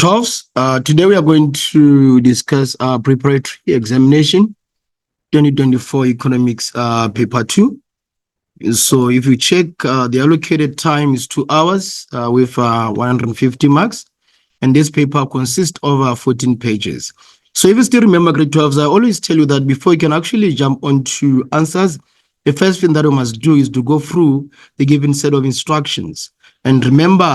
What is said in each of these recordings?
12th. Today we are going to discuss preparatory examination 2024 economics paper 2. So if you check, the allocated time is 2 hours with 150 marks, and this paper consists of 14 pages. So if you still remember grade 12s, I always tell you that before you can actually jump onto answers, the first thing that we must do is to go through the given set of instructions. And remember,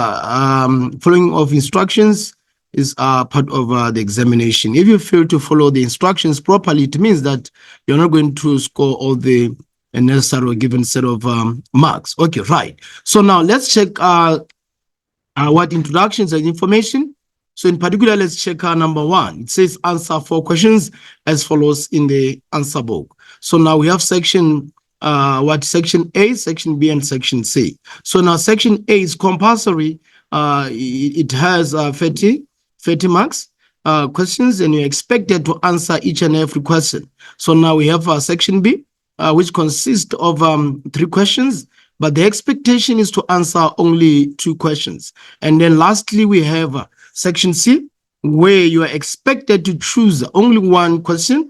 following of instructions is part of the examination. If you fail to follow the instructions properly, it means that you're not going to score all the necessary or given set of marks. Okay, right. So now let's check what introductions and information. So in particular, let's check number 1. It says answer 4 questions as follows in the answer book. So now we have section section A, section B, and section C. So now section A is compulsory. It has 30 marks questions, and you're expected to answer each and every question. So now we have section B, which consists of 3 questions, but the expectation is to answer only 2 questions. And then lastly, we have section C, where you are expected to choose only 1 question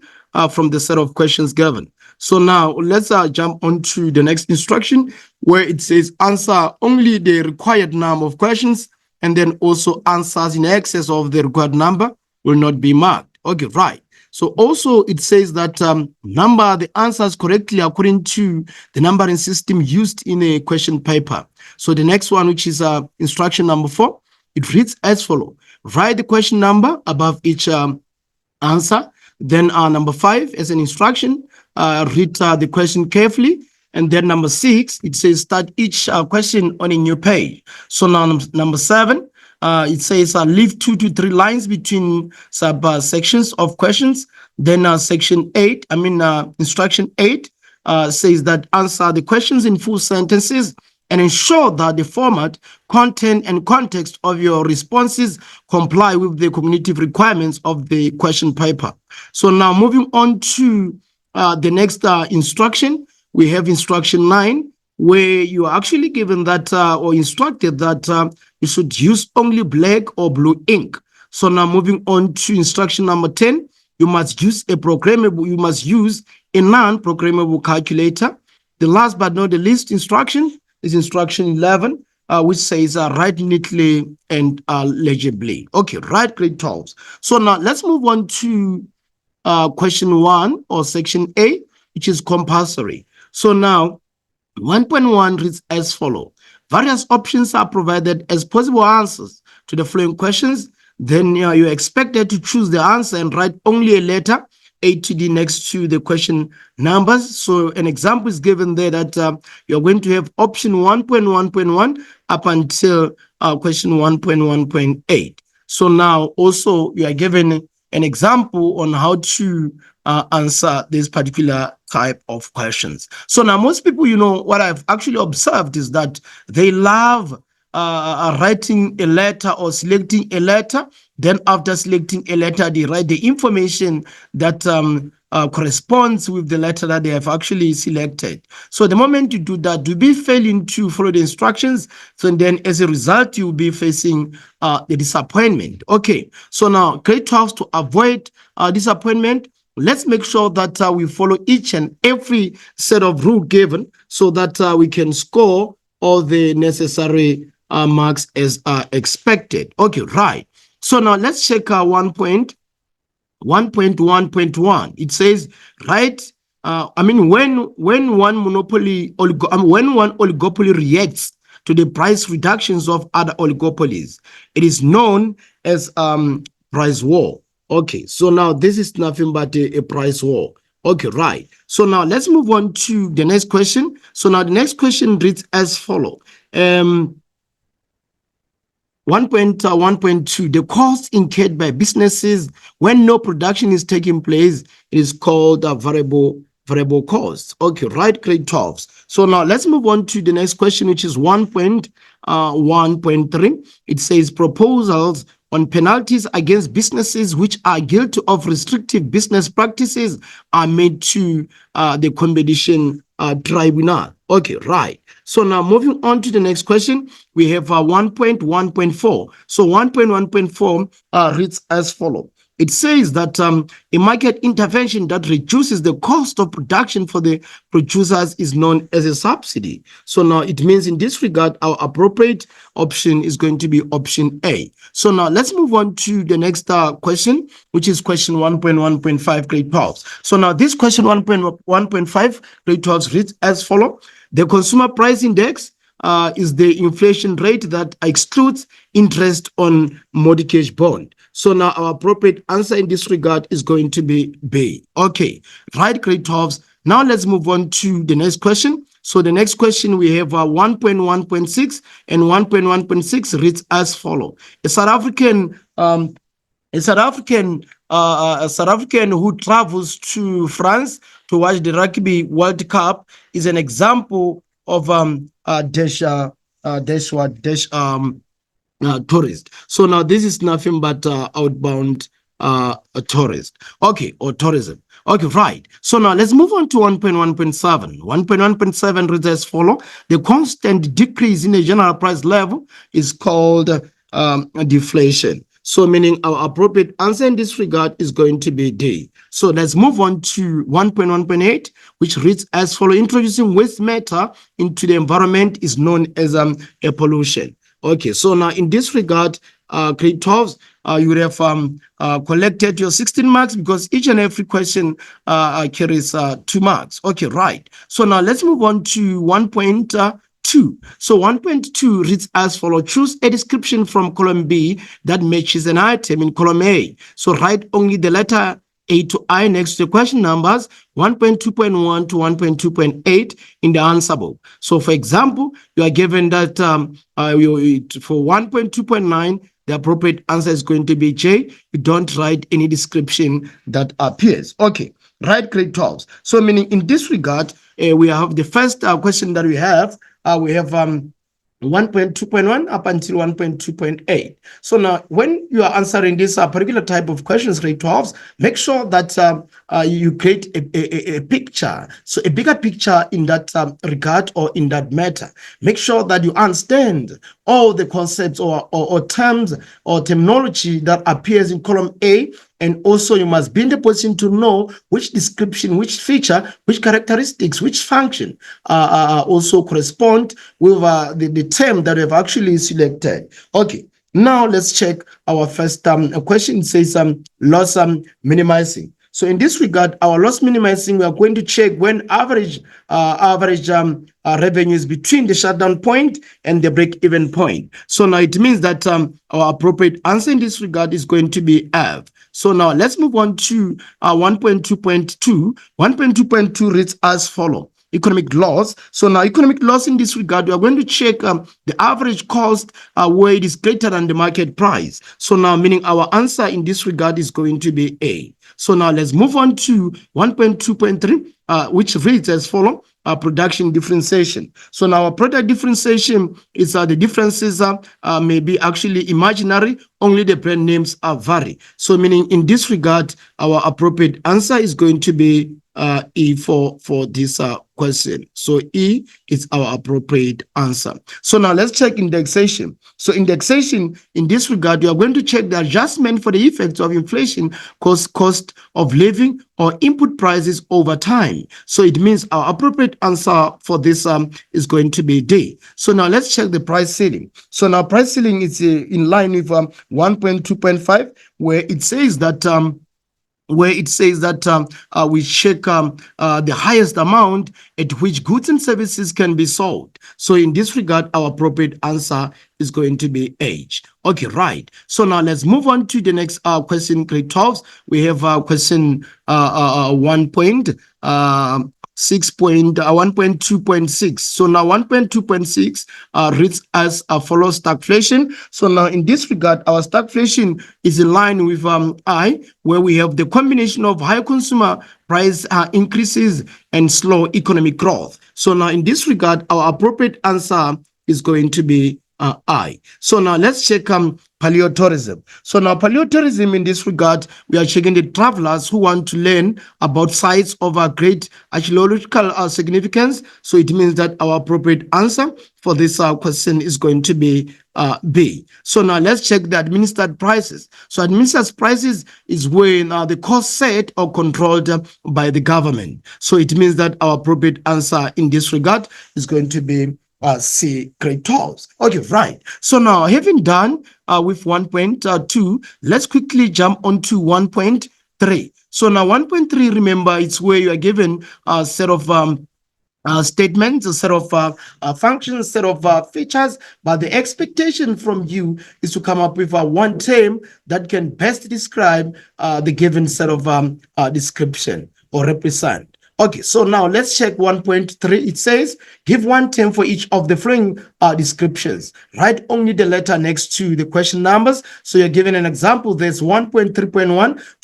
from the set of questions given. So now let's jump on to the next instruction, where it says answer only the required number of questions, and then also answers in excess of the required number will not be marked. Okay, right. So also it says that number the answers correctly according to the numbering system used in a question paper. So the next one, which is instruction number 4, it reads as follows. Write the question number above each answer. Then number 5 as an instruction, read the question carefully. And then number 6, it says start each question on a new page. So now number 7, it says leave 2 to 3 lines between sections of questions. Then section 8, instruction 8 says that answer the questions in full sentences and ensure that the format, content, and context of your responses comply with the cognitive requirements of the question paper. So now moving on to the next instruction, we have instruction 9, where you are actually given that or instructed that you should use only black or blue ink. So now moving on to instruction number 10, you must use a non-programmable calculator. The last but not the least instruction is instruction 11, which says write neatly and legibly. Okay, right, grade 12. So now let's move on to question 1 or section A, which is compulsory. So now 1.1 reads as follows. Various options are provided as possible answers to the following questions. Then you're expected to choose the answer and write only a letter A to D next to the question numbers. So an example is given there that you're going to have option 1.1.1 up until question 1.1.8. So now also you are given an example on how to answer this particular type of questions. So now most people, what I've actually observed is that they love writing a letter or selecting a letter. Then after selecting a letter, they write the information that corresponds with the letter that they have actually selected. So the moment you do that, you'll be failing to follow the instructions. So then as a result, you'll be facing the disappointment. Okay, so now grade 12 to avoid disappointment, let's make sure that we follow each and every set of rule given so that we can score all the necessary marks as expected. Okay, right. So now let's check 1.1.1. It says, right, when one oligopoly reacts to the price reductions of other oligopolies, it is known as price war. Okay, so now this is nothing but a price war. Okay, right. So now let's move on to the next question. So now the next question reads as follows. 1.1.2, the cost incurred by businesses when no production is taking place is called a variable cost. Okay, right, grade 12. So now let's move on to the next question, which is 1.1.3. It says proposals on penalties against businesses which are guilty of restrictive business practices are made to the Competition tribunal. Okay, right. So now moving on to the next question, we have 1.1.4. So 1.1.4 reads as follows. It says that a market intervention that reduces the cost of production for the producers is known as a subsidy. So now it means in this regard, our appropriate option is going to be option A. So now let's move on to the next question, which is question 1.1.5 grade 12. So now this question 1.1.5 grade 12 reads as follows. The consumer price index is the inflation rate that excludes interest on mortgage bond. So now our appropriate answer in this regard is going to be B. Okay, right, grade 12s. Now let's move on to the next question. So the next question we have 1.1.6 and 1.1.6 reads as follows. A South African who travels to France to watch the Rugby World Cup is an example of tourist. So now this is nothing but outbound a tourist. Okay, or tourism. Okay, right. So now let's move on to 1.1.7. 1.1.7 reads as follow. The constant decrease in the general price level is called deflation. So meaning our appropriate answer in this regard is going to be D. So let's move on to 1.1.8, which reads as follow. Introducing waste matter into the environment is known as a pollution. Okay, so now in this regard, grade 12, you would have collected your 16 marks because each and every question carries 2 marks. Okay, right. So now let's move on to 1.2. So 1.2 reads as follows. Choose a description from column B that matches an item in column A. So write only the letter A to I next to the question numbers 1.2.1 to 1.2.8 in the answer book. So for example, you are given that for 1.2.9, the appropriate answer is going to be J. You don't write any description that appears. Okay, right, grade 12. So meaning in this regard, we have the first question that we have 1.2.1 up until 1.2.8. So now when you are answering this particular type of questions, grade 12s, make sure that you create a picture, so a bigger picture in that regard or in that matter. Make sure that you understand all the concepts or terms or terminology that appears in column A, and also you must be in the position to know which description, which feature, which characteristics, which function also correspond with the term that we have actually selected. Okay, now let's check our first question. It says loss minimizing. So in this regard, our loss minimizing, we are going to check when average revenue is between the shutdown point and the break-even point. So now it means that our appropriate answer in this regard is going to be F. So now let's move on to 1.2.2. 1.2.2 reads as follows. Economic loss. So now economic loss in this regard, we are going to check the average cost where it is greater than the market price. So now meaning our answer in this regard is going to be A. So now let's move on to 1.2.3, which reads as follows. Production differentiation. So now our product differentiation is the differences may be actually imaginary, only the brand names are vary. So meaning in this regard, our appropriate answer is going to be E for this question. So E is our appropriate answer. So now let's check indexation. So indexation in this regard, you are going to check the adjustment for the effects of inflation, cost of living, or input prices over time. So it means our appropriate answer for this is going to be D. So now let's check the price ceiling. So now price ceiling is in line with 1.2.5, where it says that we check the highest amount at which goods and services can be sold. So in this regard, our appropriate answer is going to be H. Okay, right. So now let's move on to the next question, grade 12. We have question 1.2.6. So now 1.2.6 reads as follows: stagflation. So now in this regard, our stagflation is in line with I, where we have the combination of high consumer price increases and slow economic growth. So now in this regard, our appropriate answer is going to be I. So now let's check paleotourism. So now paleotourism, in this regard, we are checking the travelers who want to learn about sites of a great archaeological significance. So it means that our appropriate answer for this question is going to be B. So now let's check the administered prices. So administered prices is when the cost set or controlled by the government. So it means that our appropriate answer in this regard is going to be C, great tools. Okay, right. So now, having done with 1.2, let's quickly jump on to 1.3. So now 1.3, remember, it's where you are given a set of statements, a set of functions, a set of features, but the expectation from you is to come up with one term that can best describe the given set of description or represent. Okay, so now let's check 1.3. It says, give one term for each of the following descriptions. Write only the letter next to the question numbers. So you're given an example. There's 1.3.1 to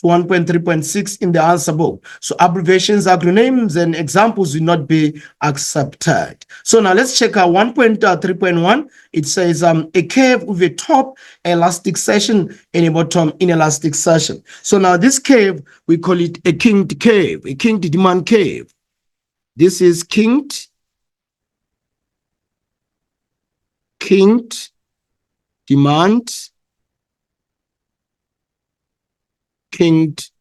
1.3.6 in the answer book. So abbreviations, acronyms, and examples will not be accepted. So now let's check 1.3.1. It says a curve with a top elastic section and a bottom inelastic section. So now this curve, we call it a kinked curve, a kinked demand curve. This is kinked demand, kinked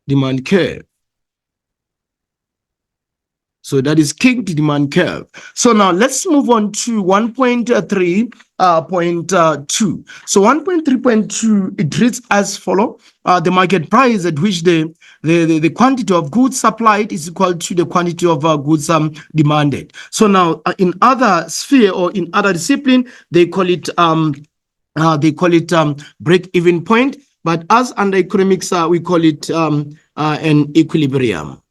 demand curve. So that is kinked demand curve. So now let's move on to 1.3.2. So 1.3.2, it reads as follow. The market price at which the quantity of goods supplied is equal to the quantity of goods demanded. So now in other sphere or in other discipline, they call it break-even point. But as under economics, we call it an equilibrium.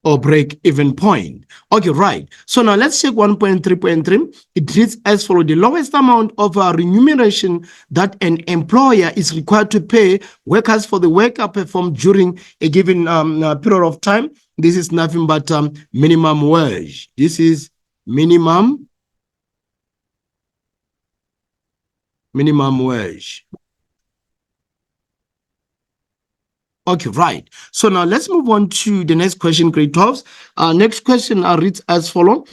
Or break-even point. Okay, right. So now let's check 1.3.3. It reads as follows: the lowest amount of remuneration that an employer is required to pay workers for the work performed during a given period of time. This is nothing but minimum wage. This is minimum wage. Okay, right. So now let's move on to the next question, grade 12. Next question reads as follows.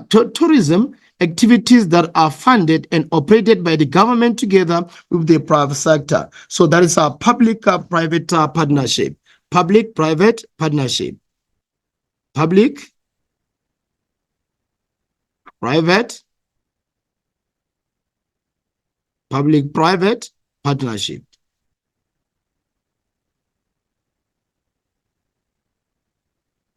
Tourism activities that are funded and operated by the government together with the private sector. So that is a public-private partnership. Public-private partnership. Public-private partnership.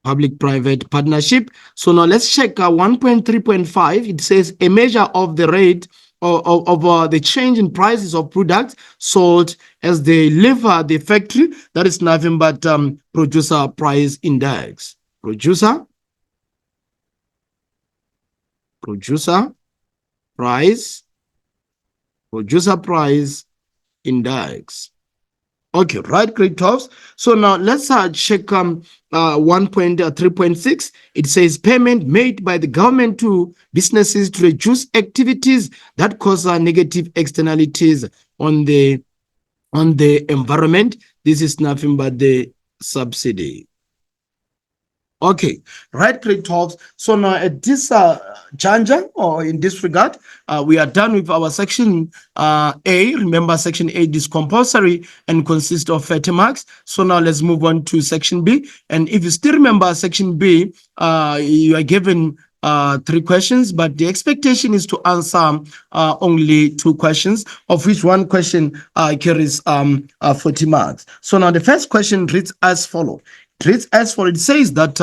Public-private partnership. So now let's check 1.3.5. It says a measure of the rate of the change in prices of products sold as they leave the factory. That is nothing but producer price index. Producer price index. Okay, right, grade 12. So now let's check 1.3.6. It says payment made by the government to businesses to reduce activities that cause negative externalities on the environment. This is nothing but the subsidy. Okay, right, grade 12. So now at this juncture, or in this regard, we are done with our section A. Remember, section A is compulsory and consists of 30 marks. So now let's move on to section B. And if you still remember section B, you are given 3 questions, but the expectation is to answer only 2 questions, of which 1 question carries 40 marks. So now the first question reads as follows. It says that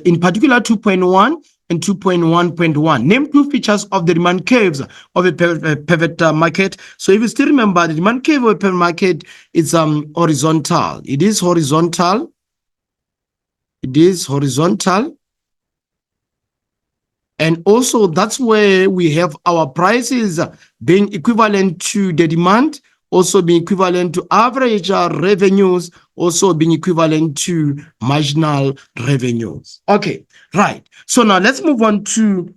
in particular 2.1 and 2.1.1, name 2 features of the demand curves of a pivot market. So if you still remember, the demand curve of a pivot market is horizontal. It is horizontal. And also that's where we have our prices being equivalent to the demand also being equivalent to average revenues, also being equivalent to marginal revenues. Okay, right. So now let's move on to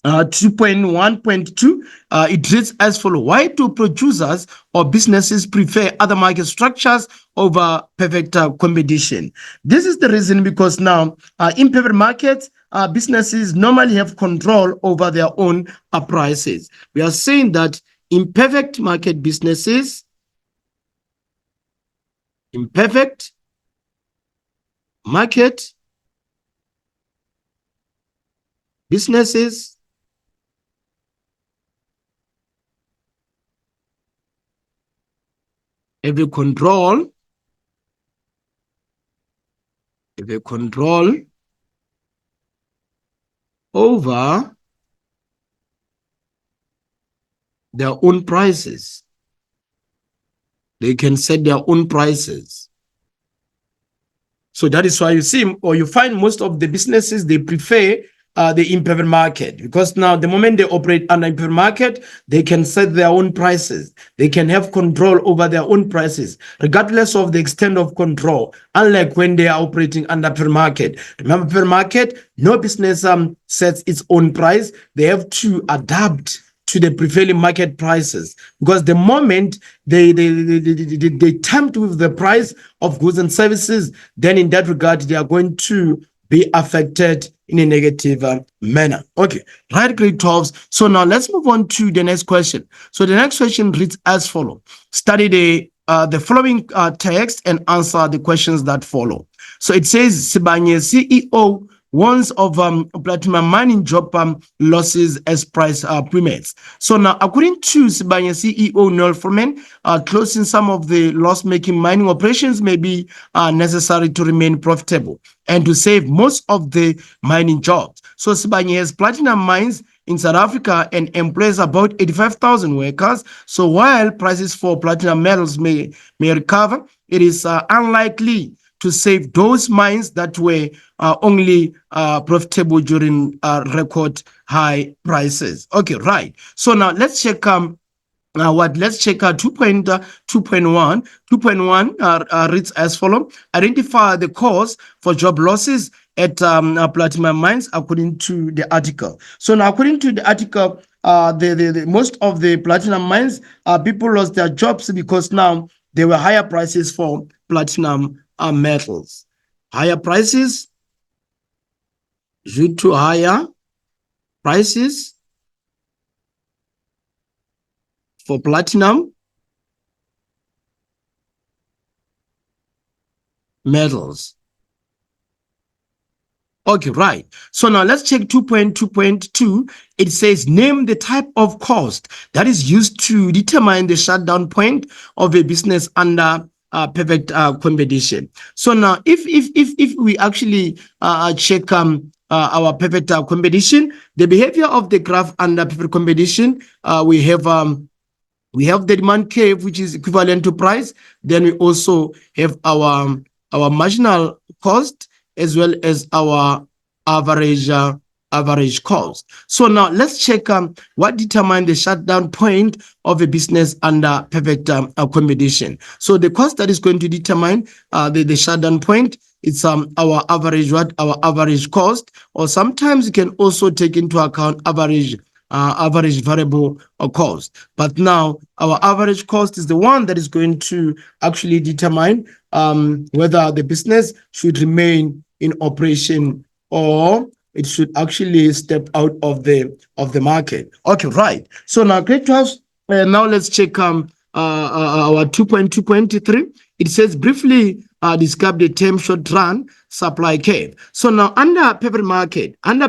2.1.2, it reads as follows. Why do producers or businesses prefer other market structures over perfect competition? This is the reason, because now in perfect markets, businesses normally have control over their own prices. We are saying that in perfect market businesses, in perfect market businesses, have a control over their own prices. They can set their own prices. So that is why you see, or you find most of the businesses, they prefer the imperfect market, because now the moment they operate under imperfect market, they can set their own prices. They can have control over their own prices, regardless of the extent of control, unlike when they are operating under perfect market. Remember, perfect market, no business sets its own price. They have to adapt to the prevailing market prices, because the moment they tempt with the price of goods and services, then in that regard they are going to be affected in a negative manner. Okay, right, grade 12. So now let's move on to the next question. So the next question reads as follows. Study the following text and answer the questions that follow. So it says, Sibanye CEO warns of platinum mining job losses as price premiums. So now, according to Sibanye CEO Noel Forman, closing some of the loss-making mining operations may be necessary to remain profitable and to save most of the mining jobs. So Sibanye has platinum mines in South Africa and employs about 85,000 workers. So while prices for platinum metals may recover, it is unlikely to save those mines that were only profitable during record high prices. Okay, right. So now let's check let's check 2.1. 2.1 reads as follows. Identify the cause for job losses at platinum mines according to the article. So now, according to the article, the most of the platinum mines, people lost their jobs because now there were higher prices for platinum metals. Higher prices due to higher prices for platinum metals. Okay, right. So now let's check 2.2.2. It says, name the type of cost that is used to determine the shutdown point of a business under perfect competition. So now, if we actually check our perfect competition, the behavior of the graph under perfect competition, we have the demand curve, which is equivalent to price. Then we also have our marginal cost, as well as our average cost. So now let's check what determines the shutdown point of a business under perfect competition. So the cost that is going to determine the shutdown point, it's our average cost, or sometimes you can also take into account average variable cost. But now our average cost is the one that is going to actually determine whether the business should remain in operation or it should actually step out of the market. Okay, right. So now, grade 12. Now let's check our 2.2.3. It says, briefly describe the term short run supply curve. So now, under perfect market, our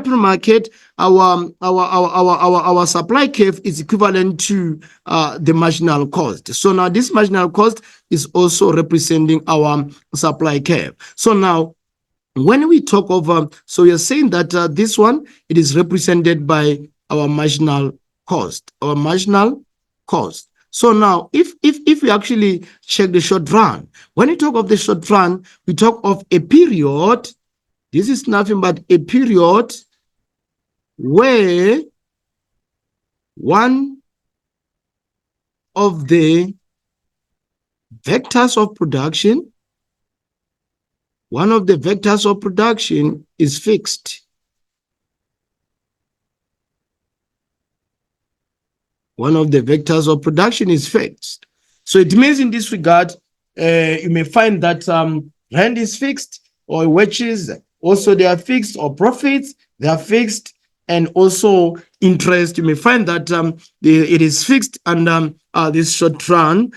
supply curve is equivalent to the marginal cost. So now this marginal cost is also representing our supply curve. So now, when we talk of, so we are saying that this one, it is represented by our marginal cost, So now, if we actually check the short run, when we talk of the short run, we talk of a period. This is nothing but a period where one of the vectors of production, one of the vectors of production is fixed. One of the vectors of production is fixed. So it means in this regard, you may find that rent is fixed, or wages also they are fixed, or profits they are fixed, and also interest. You may find that it is fixed under this short run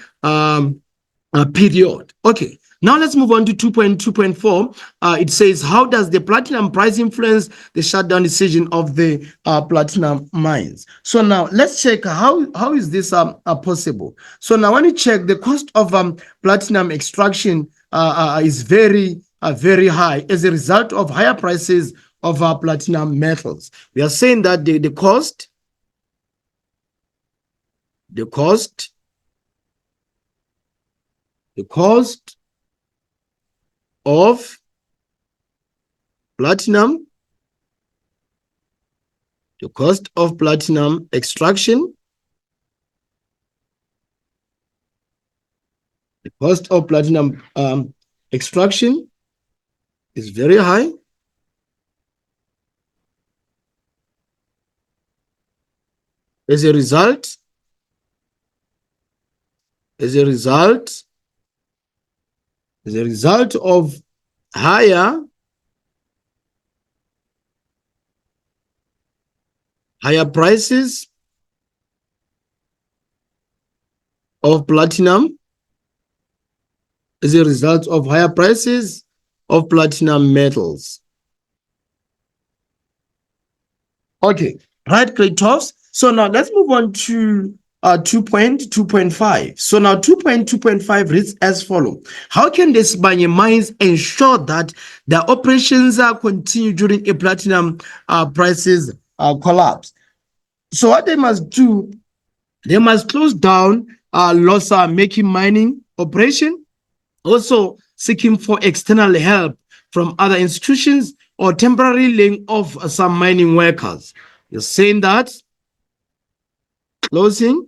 period. Okay. Now let's move on to 2.2.4. It says, how does the platinum price influence the shutdown decision of the platinum mines? So now let's check how is this possible. So now when you check, the cost of platinum extraction is very high as a result of higher prices of platinum metals. We are saying that the cost of platinum, the cost of platinum extraction, the cost of platinum extraction is very high. As a result of higher prices of platinum, as a result of higher prices of platinum metals. Okay, right, great tops. So now let's move on to 2.2.5. So now 2.2.5 reads as follows. How can the Sibanye mines ensure that their operations continue during a platinum prices collapse? So what they must do, they must close down loss-making mining operation, also seeking for external help from other institutions, or temporarily laying off some mining workers. You're saying that closing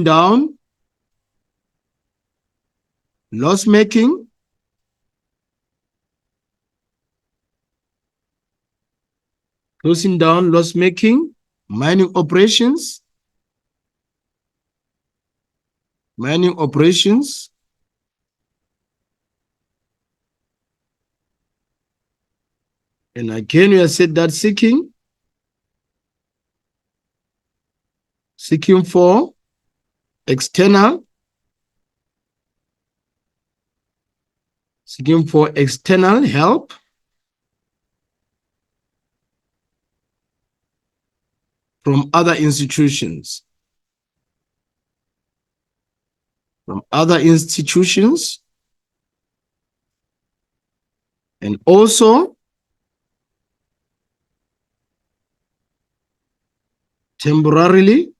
down loss-making mining operations, and again we have said that seeking for external help from other institutions, and also temporarily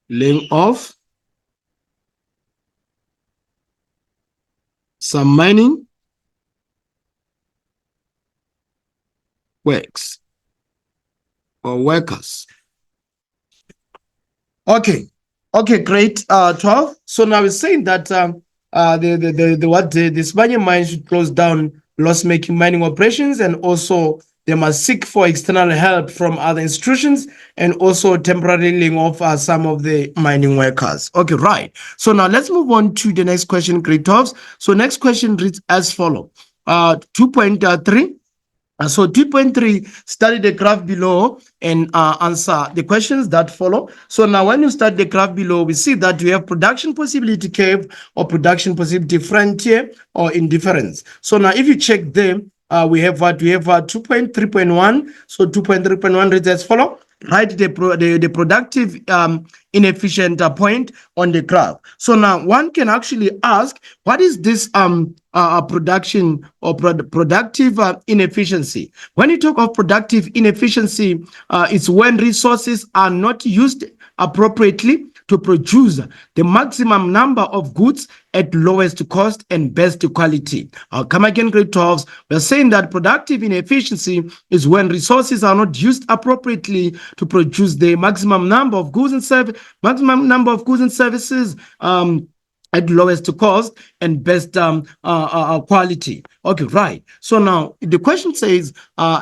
laying off some mining works or workers. Okay, great. 12. So now we're saying that the Sibanye mine should close down loss-making mining operations, and also they must seek for external help from other institutions, and also temporarily laying off some of the mining workers. Okay, right. So now let's move on to the next question, grade 12. So next question reads as follows. 2.3. So 2.3, study the graph below and answer the questions that follow. So now when you study the graph below, we see that we have production possibility curve, or production possibility frontier, or indifference. So now if you check them, we have what? We have 2.3.1. So 2.3.1 reads as follow. Write the productive inefficient point on the graph. So now one can actually ask, what is this production or productive inefficiency? When you talk of productive inefficiency, it's when resources are not used appropriately to produce the maximum number of goods at lowest cost and best quality. I'll come again, grade 12s. We're saying that productive inefficiency is when resources are not used appropriately to produce the maximum number of goods and services at lowest cost and best quality. Okay, right. So now the question says,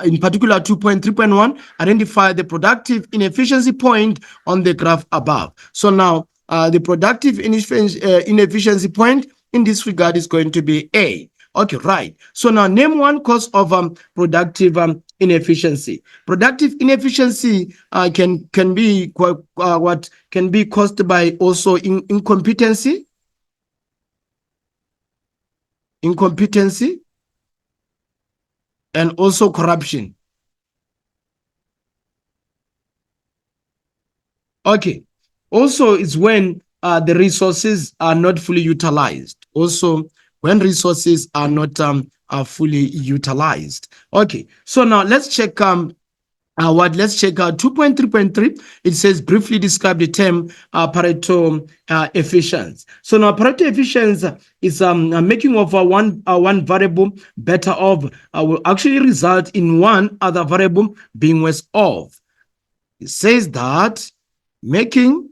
in particular 2.3.1, identify the productive inefficiency point on the graph above. So now the productive inefficiency point in this regard is going to be A. Okay, right. So now name one cause of productive inefficiency. Productive inefficiency can be what can be caused by also incompetency, and also corruption. Okay. Also, it's when the resources are not fully utilized. Also, when resources are not are fully utilized. Okay. So now let's check let's check out 2.3.3. It says briefly describe the term Pareto efficiency. So now Pareto efficiency is making of one variable better off will actually result in one other variable being worse off. It says that making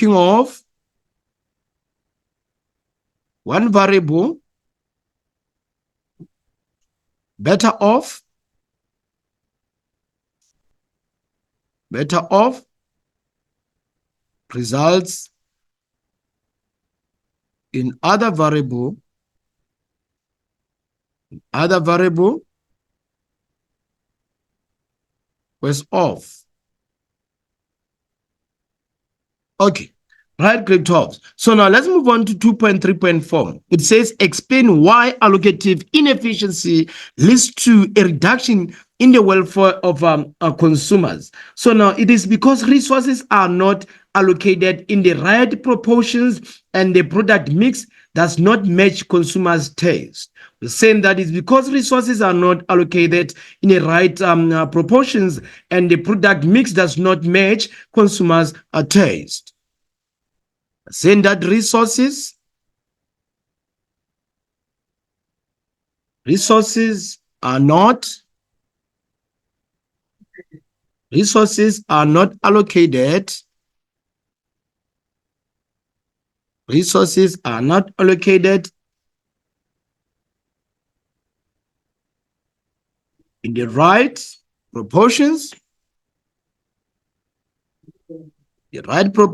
of one variable better off results in other variable was off. Okay, right, grade 12. So now let's move on to 2.3.4. It says explain why allocative inefficiency leads to a reduction in the welfare of consumers. So now it is because resources are not allocated in the right proportions and the product mix does not match consumers' taste. We're saying that is because resources are not allocated in the right proportions and the product mix does not match consumers' taste. We're saying that resources are not allocated. Resources are not allocated in the right proportions. And the product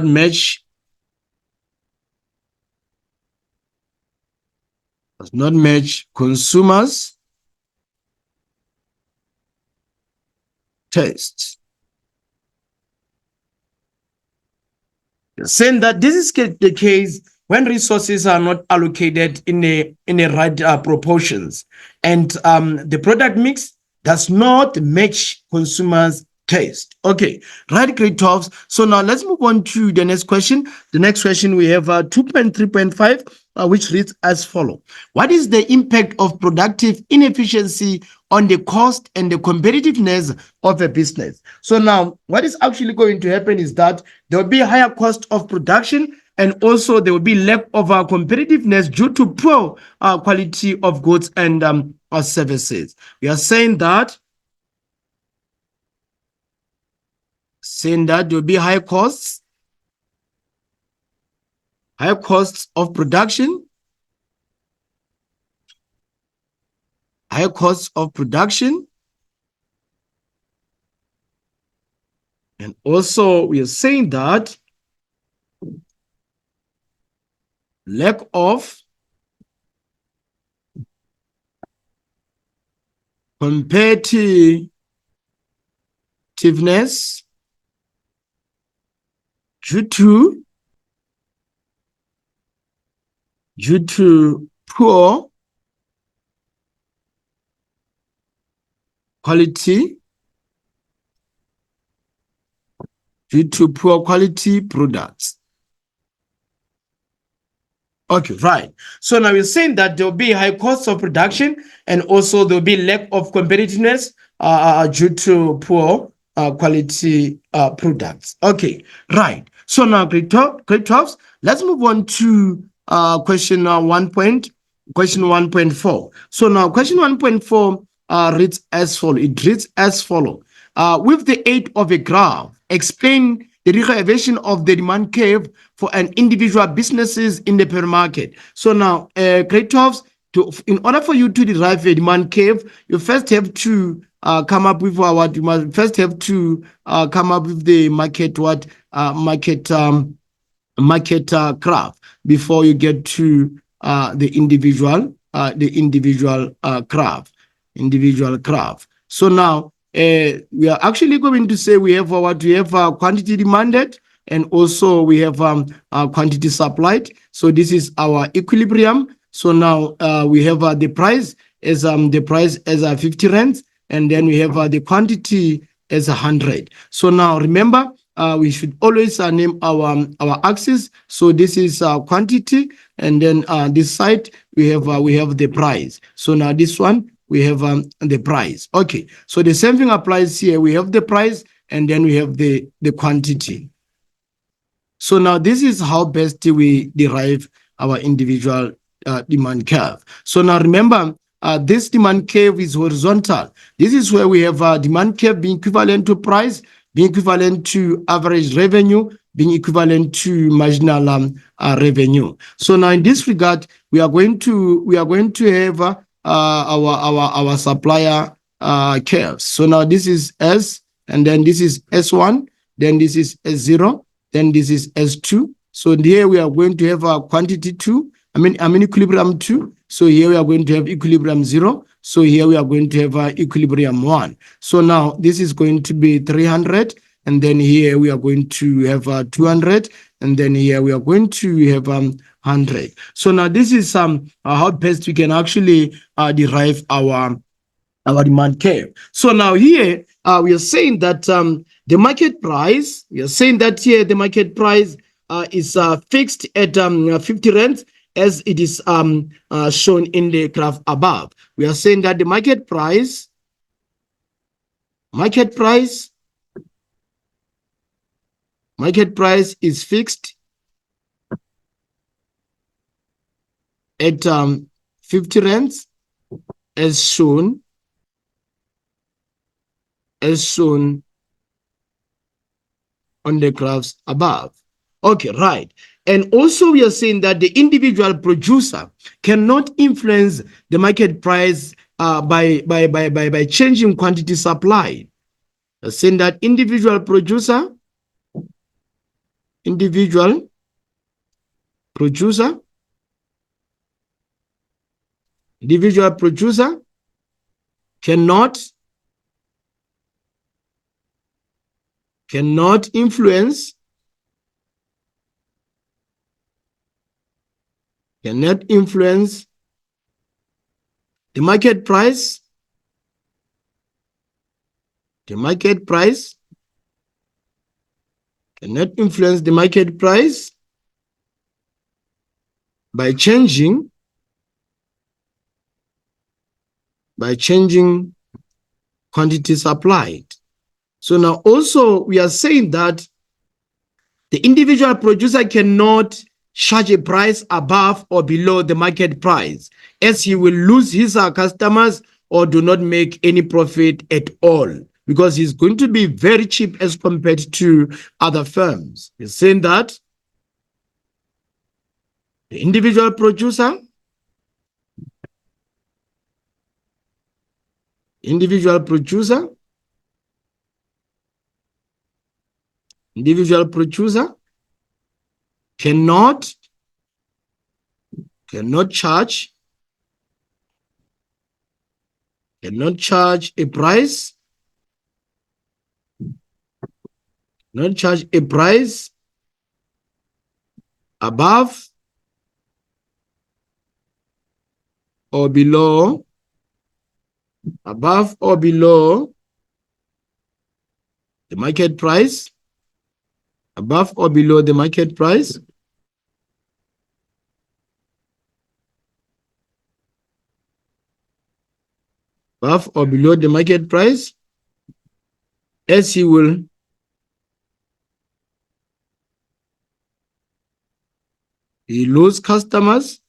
mix does not match consumers' tastes. Saying that this is the case when resources are not allocated in a right proportions and the product mix does not match consumers' taste. Okay, right, grade 12. So now let's move on to the next question. The next question we have 2.3.5, which reads as follows. What is the impact of productive inefficiency on the cost and the competitiveness of a business? So now what is actually going to happen is that there will be a higher cost of production and also there will be lack of competitiveness due to poor quality of goods and services. We are saying that there will be high costs of production, and also we are saying that lack of competitiveness due to poor quality products. Okay, right. So now we're saying that there will be high cost of production and also there will be lack of competitiveness due to poor quality products. Okay, right. So now, grade 12, let's move on to question 1.4. So now question 1.4 reads as follow. It reads as follow. With the aid of a graph, explain the derivation of the demand curve for an individual businesses in the per market. So now, grade 12s, in order for you to derive a demand curve, you first have to come up with what you must first have to come up with the market graph before you get to the individual graph. So now we are actually going to say we have quantity demanded and also we have quantity supplied. So this is our equilibrium. So now we have the price as 50 rands, and then we have the quantity as 100. So now remember, we should always name our axis. So this is quantity, and then this side we have the price. So now this one we have the price. Okay, so the same thing applies here. We have the price, and then we have the quantity. So now this is how best we derive our individual demand curve. So now remember, this demand curve is horizontal. This is where we have demand curve being equivalent to price, being equivalent to average revenue, being equivalent to marginal revenue. So now in this regard, we are going to have our supplier curves. So now this is S, and then this is S1, then this is S0, then this is S2. So here we are going to have a quantity 2. I mean equilibrium 2. So here we are going to have equilibrium 0. So here we are going to have equilibrium 1. So now this is going to be 300. And then here we are going to have 200. And then here we are going to have 100. So now this is how best we can actually derive our demand curve. So now here we are saying that the market price, we are saying that here the market price is fixed at 50 rands as it is shown in the graph above. We are saying that the market price is fixed at 50 rands as shown on the graphs above. Okay, right. And also we are saying that the individual producer cannot influence the market price by changing quantity supplied. We're saying that individual producer cannot influence the market price cannot influence the market price by changing quantity supplied. So now also we are saying that the individual producer cannot charge a price above or below the market price, as he will lose his customers or do not make any profit at all, because he's going to be very cheap as compared to other firms. He's saying that the individual producer cannot charge a price above or below, above or below the market price, above or below the market price, above or below the market price, as he will lose customers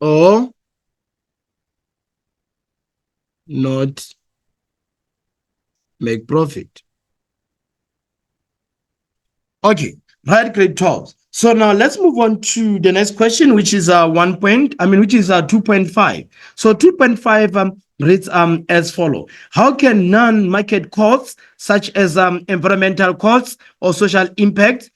or not make profit. Okay, right, grade 12. So now let's move on to the next question, which is 2.5. So 2.5 reads as follow. How can non-market costs such as environmental costs or social impact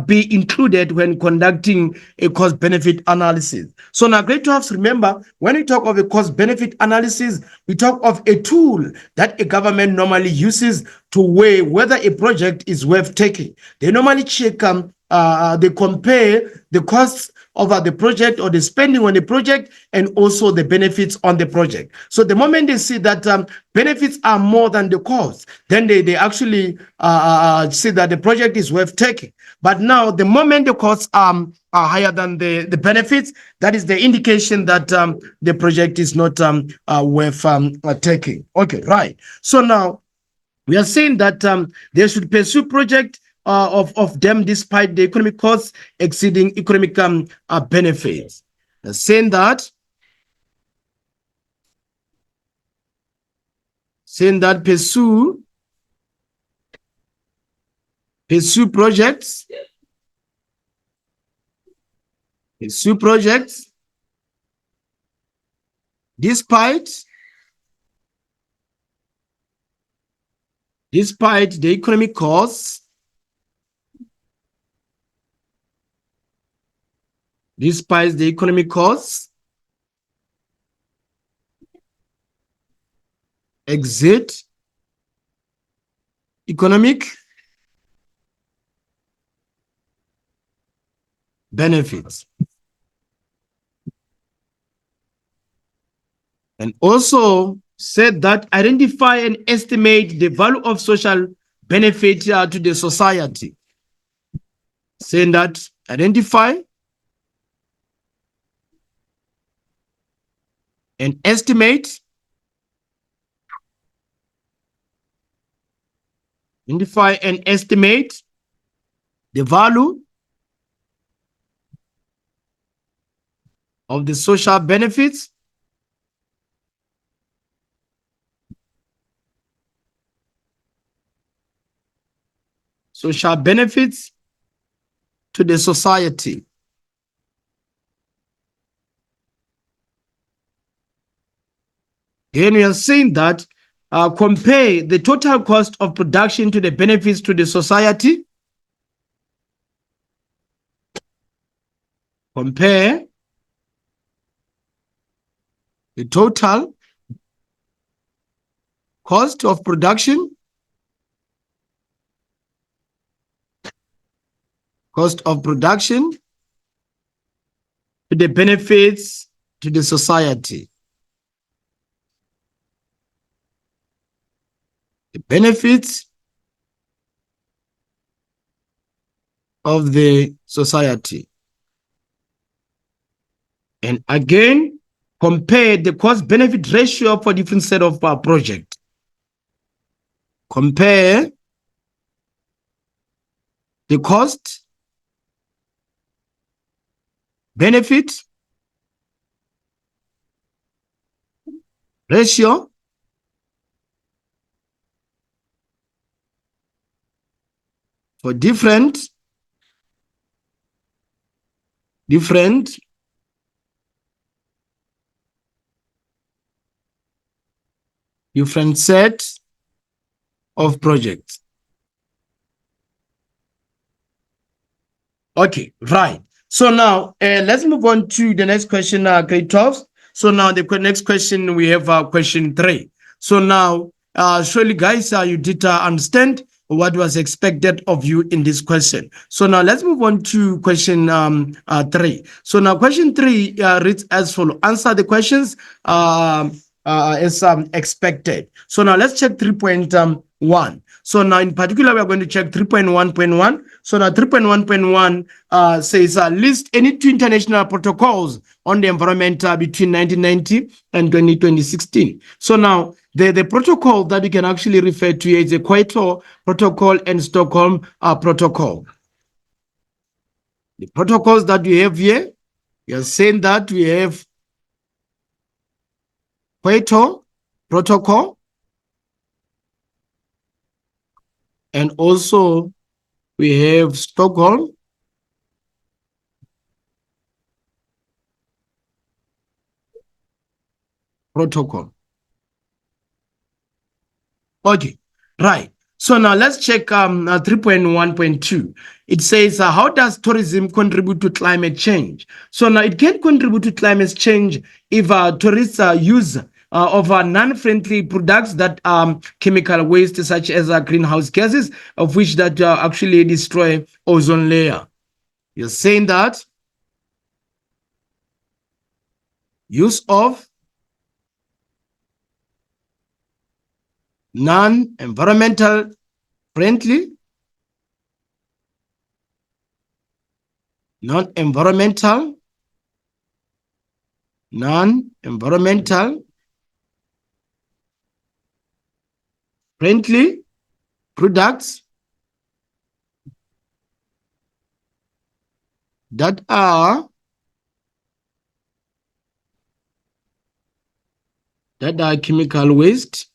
be included when conducting a cost-benefit analysis? So now, grade 12, remember, when we talk of a cost-benefit analysis, we talk of a tool that a government normally uses to weigh whether a project is worth taking. They normally check, they compare the costs of the project or the spending on the project and also the benefits on the project. So the moment they see that benefits are more than the cost, then they actually see that the project is worth taking. But now the moment the costs are higher than the benefits, that is the indication that the project is not worth taking. Okay, right. So now we are saying that they should pursue project of them despite the economic costs exceeding economic benefits. Saying that pursue projects despite the economic costs exceed economic benefits. And also said that identify and estimate the value of social benefit to the society. Saying that identify and estimate the value of the social benefits to the society. Again, we are saying that compare the total cost of production to the benefits to the society. Compare the total cost of production to the benefits to the society. The benefits of the society. And again, compare the cost-benefit ratio for different set of project. Compare the cost-benefit ratio for different sets of projects. Okay, right. So now let's move on to the next question, grade 12. So now the next question, we have question 3. So now Surely, guys, you did understand what was expected of you in this question. So now let's move on to question 3. So now question 3 reads as follows. Answer the questions as expected. So now let's check 3.1. So now in particular, we are going to check 3.1.1. So now 3.1.1 says list any 2 international protocols on the environment between 1990 and 2016. So now the protocol that we can actually refer to is the Kyoto Protocol and Stockholm Protocol. The protocols that we have here, we are saying that we have Kyoto Protocol, and also we have Stockholm Protocol. Okay, right. So now let's check 3.1.2. It says, how does tourism contribute to climate change? So now it can contribute to climate change if tourists use of non-friendly products that chemical waste such as greenhouse gases, of which that actually destroy ozone layer. You're saying that use of non-environmental friendly, non-environmental friendly products that are chemical waste,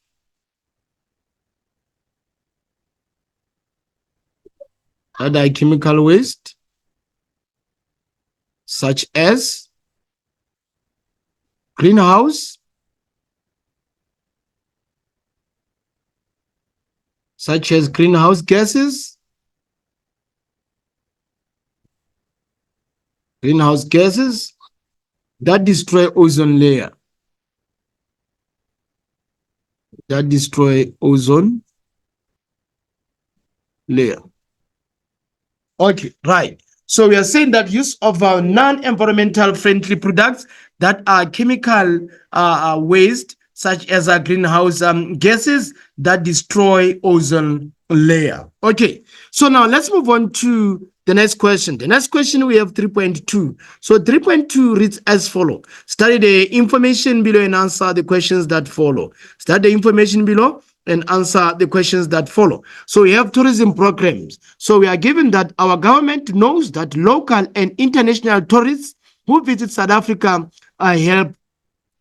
such as greenhouse gases, that destroy ozone layer, Okay, right. So we are saying that use of non-environmental friendly products that are chemical waste, such as greenhouse gases that destroy ozone layer. Okay, so now let's move on to the next question. The next question we have 3.2. So 3.2 reads as follows. Study the information below and answer the questions that follow. Study the information below and answer the questions that follow. So we have tourism programs. So we are given that our government knows that local and international tourists who visit South Africa help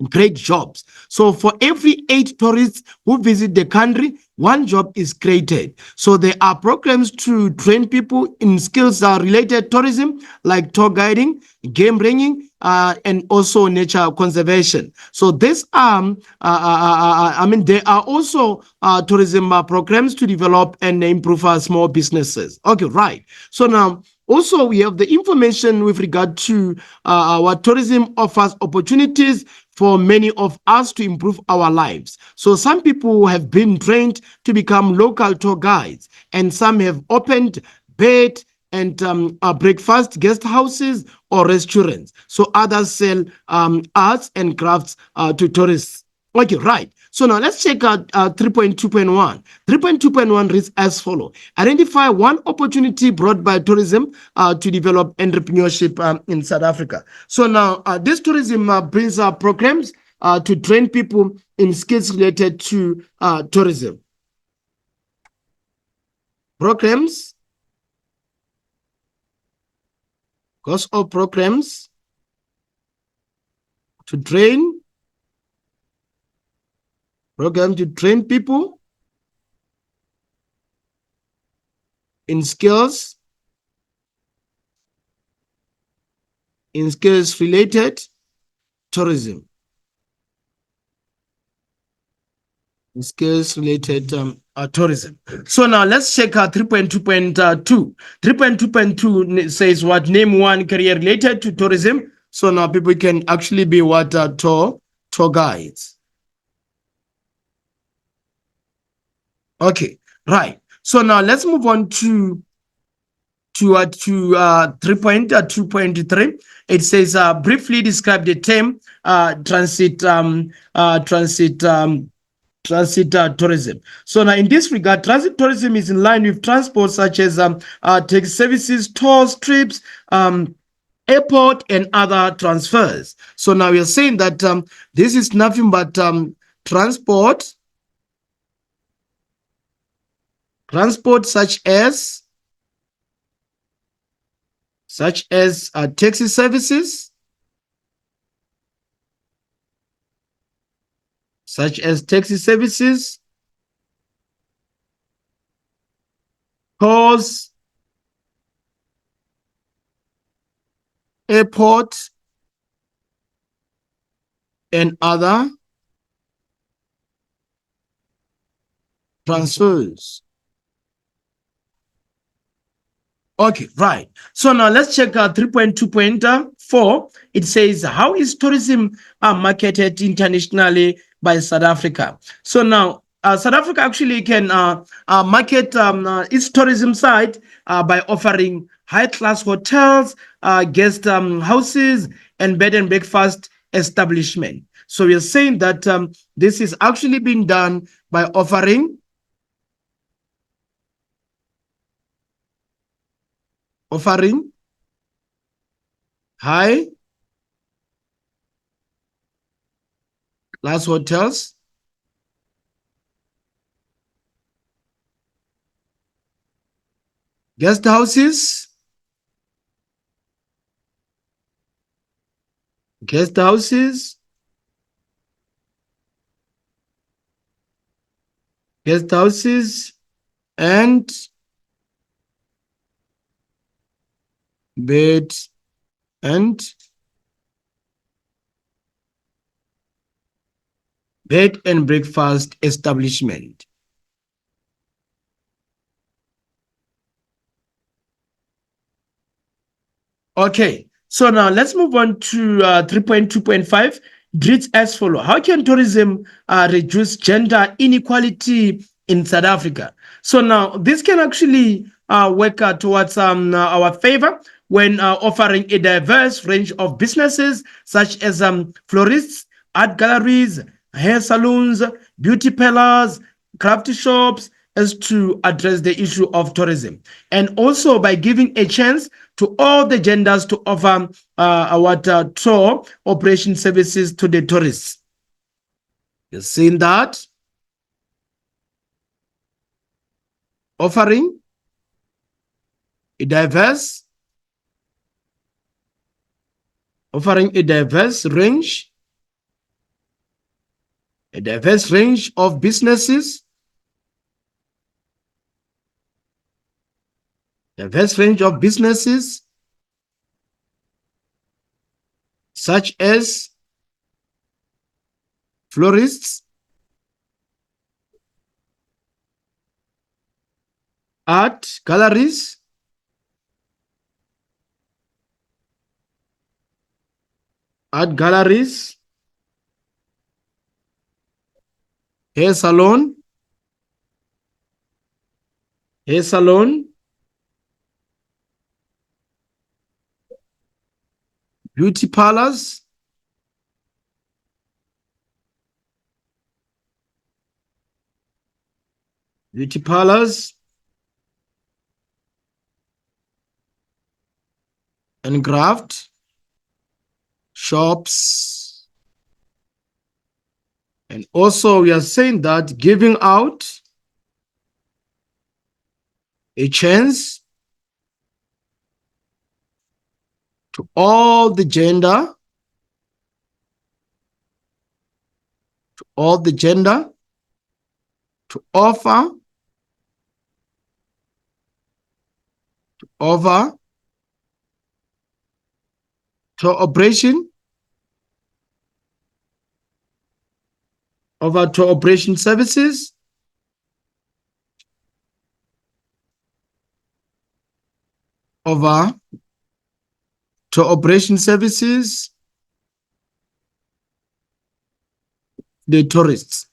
create jobs. So for every 8 tourists who visit the country, 1 job is created. So there are programs to train people in skills related tourism, like tour guiding, game bringing, and also nature conservation. So this there are also tourism programs to develop and improve small businesses. Okay, right. So now also we have the information with regard to our tourism offers opportunities for many of us to improve our lives. So some people have been trained to become local tour guides, and some have opened bed and breakfast guest houses or restaurants. So others sell arts and crafts to tourists. Okay, right. So now let's check out 3.2.1. 3.2.1 reads as follows. Identify one opportunity brought by tourism to develop entrepreneurship in South Africa. So now this tourism brings programs to train people in skills related to tourism. Programs, cost of programs to train people in skills related tourism. Tourism. So now let's check 3.2.2. 3.2.2 says what? Name one career related to tourism. So now people can actually be what? Tour guides. Okay, right. So now let's move on to 3.2.3. It says briefly describe the term transit tourism. So now in this regard, transit tourism is in line with transport such as taxi services, tours, trips, airport, and other transfers. So now we are saying that this is nothing but transport such as taxi services, tours, airport, and other transfers. Okay, right. So now let's check 3.2.4. It says, how is tourism marketed internationally by South Africa? So now South Africa actually can market its tourism site by offering high-class hotels, guest houses, and bed and breakfast establishment. So we are saying that this is actually being done by offering high class hotels, guest houses, guest houses, guest houses, and bed and breakfast establishment. Okay, so now let's move on to 3.2.5. Reads as follow. How can tourism reduce gender inequality in South Africa? So now this can actually work towards our favor when offering a diverse range of businesses such as florists, art galleries, hair salons, beauty parlors, craft shops, as to address the issue of tourism, and also by giving a chance to all the genders to offer our tour operation services to the tourists. You've seen that? Offering a diverse range of businesses, such as florists, art galleries, hair salon, beauty parlors, and craft shops. And also we are saying that giving out a chance to all the gender to offer tour operation services, the tourists.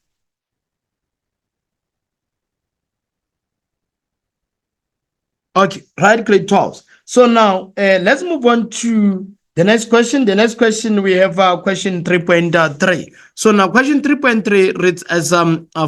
Okay, right, grade 12. So now let's move on to the next question. The next question, we have question 3.3. So now question 3.3 reads as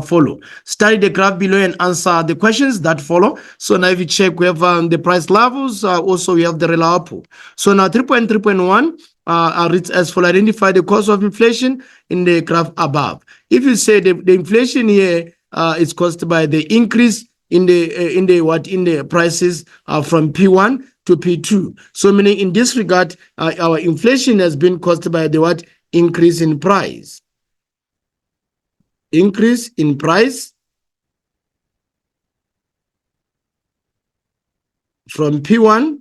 follow. Study the graph below and answer the questions that follow. So now if you check, we have the price levels. Also, we have the reliable. So now 3.3.1 reads as follow. Identify the cause of inflation in the graph above. If you say the inflation here is caused by the increase in the prices from P1 to P2. So meaning in this regard, our inflation has been caused by the what? Increase in price. Increase in price from P1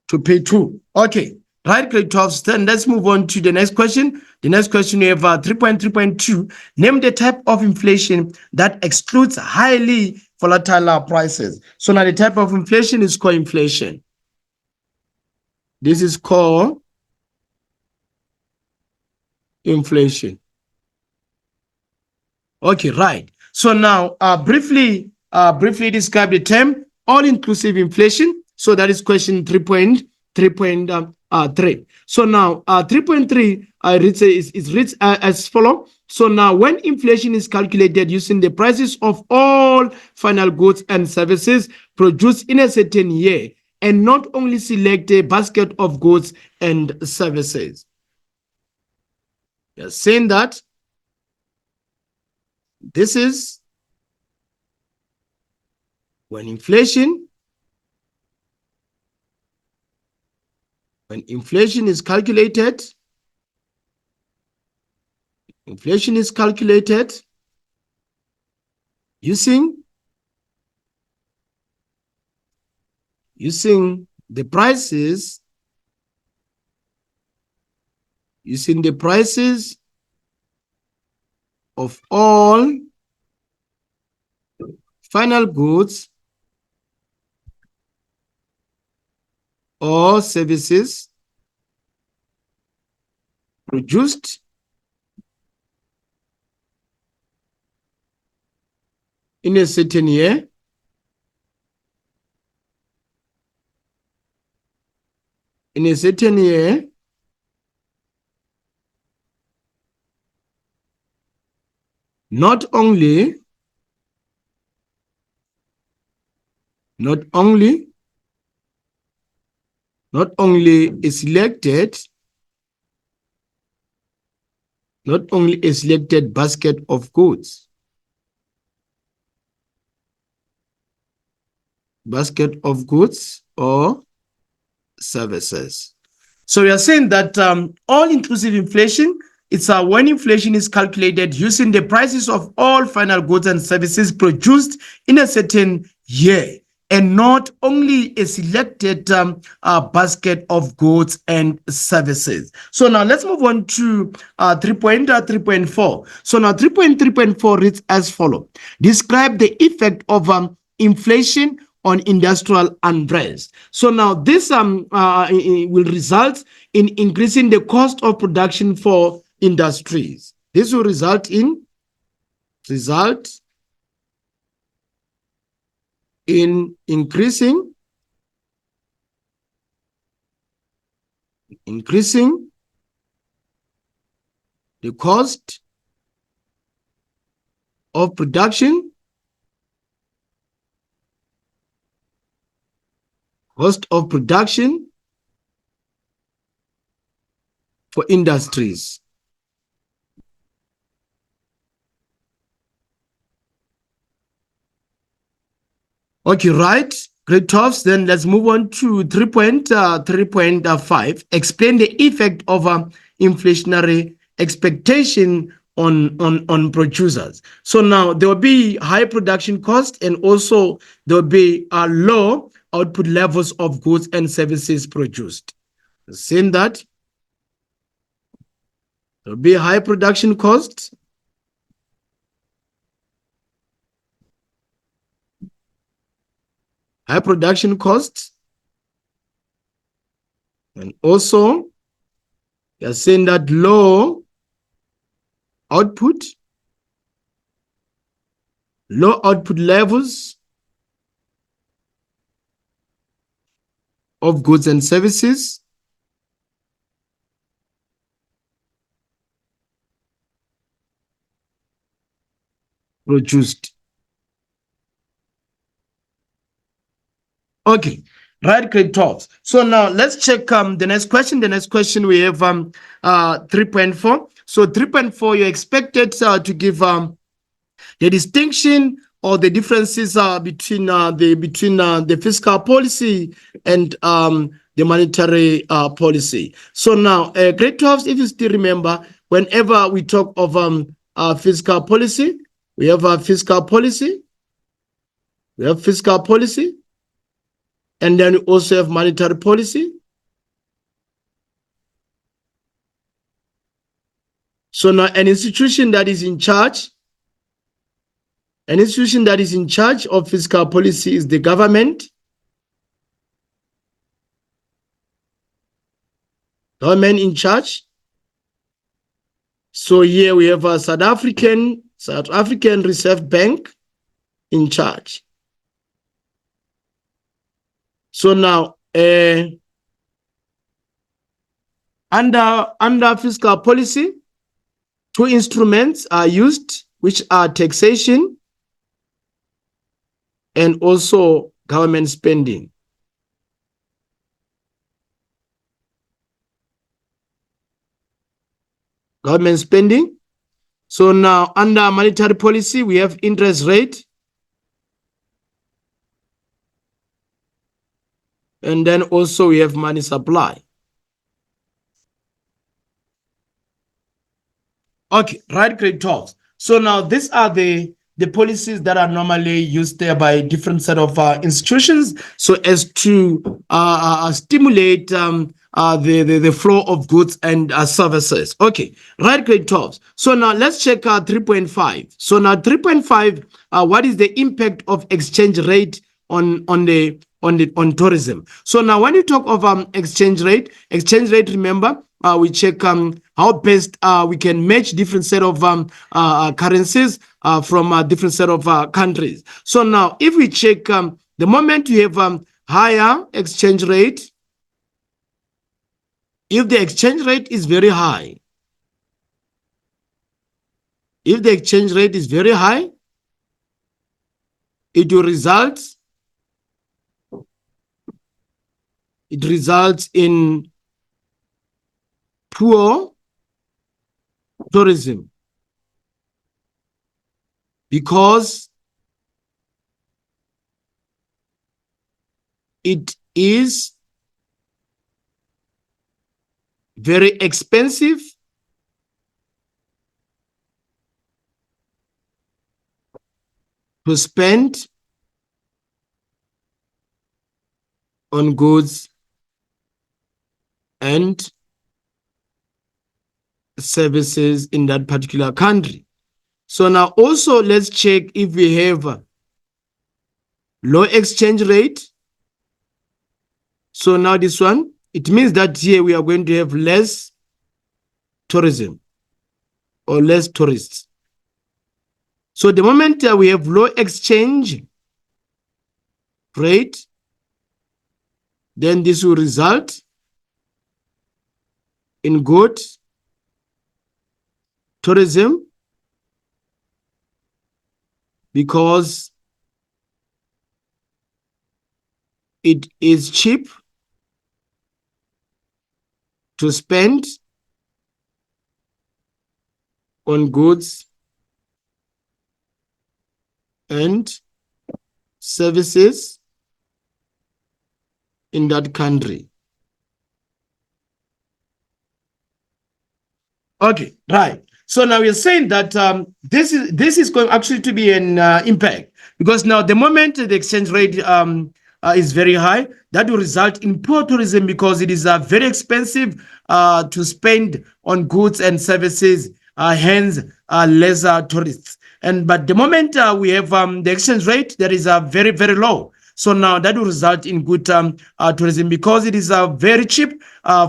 to P2. Okay. Right, grade 12. Then let's move on to the next question. The next question, we have 3.3.2. Name the type of inflation that excludes highly volatile prices. So now the type of inflation is core inflation. This is core inflation. Okay, right. So now briefly describe the term all-inclusive inflation. So that is question 3.3. So now 3.3 is reads as follow. So now when inflation is calculated using the prices of all final goods and services produced in a certain year, and not only select a basket of goods and services. You're saying that this is when inflation is calculated, using the prices of all final goods or services produced in a certain year, not only a selected basket of goods, or services. So we are saying that all-inclusive inflation, it's when inflation is calculated using the prices of all final goods and services produced in a certain year, and not only a selected basket of goods and services. So now let's move on to 3.3.4. So now 3.3.4 reads as follows. Describe the effect of inflation on industrial unrest. So now this will result in increasing the cost of production for industries. This will result in increasing the cost of production for industries. Okay, right. Great tops. Then let's move on to 3.3.5. Explain the effect of inflationary expectation on producers. So now there will be high production cost, and also there will be low output levels of goods and services produced. Saying that there will be high production costs, and also you're saying that low output levels of goods and services produced. Okay, right, great talks. So now let's check the next question. The next question we have 3.4. So 3.4, you're expected to give the distinction or the differences between the fiscal policy and the monetary policy. So now, grade 12, if you still remember, whenever we talk of fiscal policy, we have fiscal policy, and then we also have monetary policy. So now an institution that is in charge of fiscal policy is the government. Government in charge. So here we have a South African Reserve Bank in charge. So now, under fiscal policy, two instruments are used, which are taxation and also government spending. Government spending. So now, under monetary policy, we have interest rate. And then also we have money supply. Okay, right, great talks. So now these are the policies that are normally used there by different set of institutions, so as to stimulate the flow of goods and services. Okay, right, great talks. So now let's check 3.5. So now 3.5, what is the impact of exchange rate on tourism? So now when you talk of exchange rate, remember, we check how best we can match different set of currencies from different set of countries. So now if we check the moment you have higher exchange rate, if the exchange rate is very high, it will results in poor tourism, because it is very expensive to spend on goods and services in that particular country. So now also let's check if we have low exchange rate. So now this one, it means that here we are going to have less tourism or less tourists. So the moment we have low exchange rate, then this will result in good tourism, because it is cheap to spend on goods and services in that country. Okay, right. So now we're saying that this is going actually to be an impact, because now the moment the exchange rate is very high, that will result in poor tourism, because it is very expensive to spend on goods and services, hence lesser tourists. But the moment we have the exchange rate that is very, very low, so now that will result in good tourism, because it is very cheap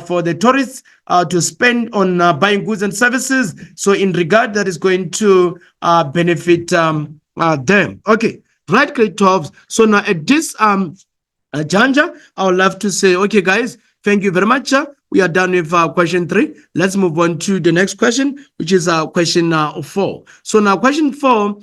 for the tourists to spend on buying goods and services. So in regard, that is going to benefit them. Okay, right, great jobs. So now at this Janja, I would love to say, okay, guys, thank you very much. We are done with question 3. Let's move on to the next question, which is question 4. So now question 4,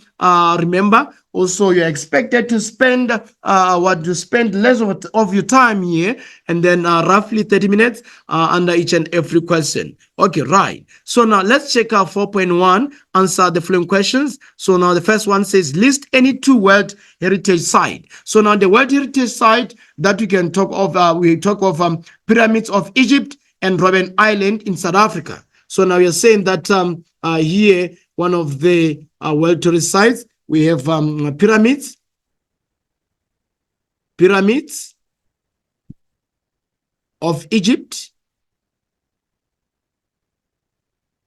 remember, also you're expected to spend less of your time here, and then roughly 30 minutes under each and every question. Okay, right. So now let's check out 4.1, answer the following questions. So now the first one says, list any 2 World Heritage Site. So now the World Heritage Site that we can talk of, we talk of Pyramids of Egypt and Robben Island in South Africa. So now you're saying that here, one of the World Tourist sites, we have pyramids of Egypt,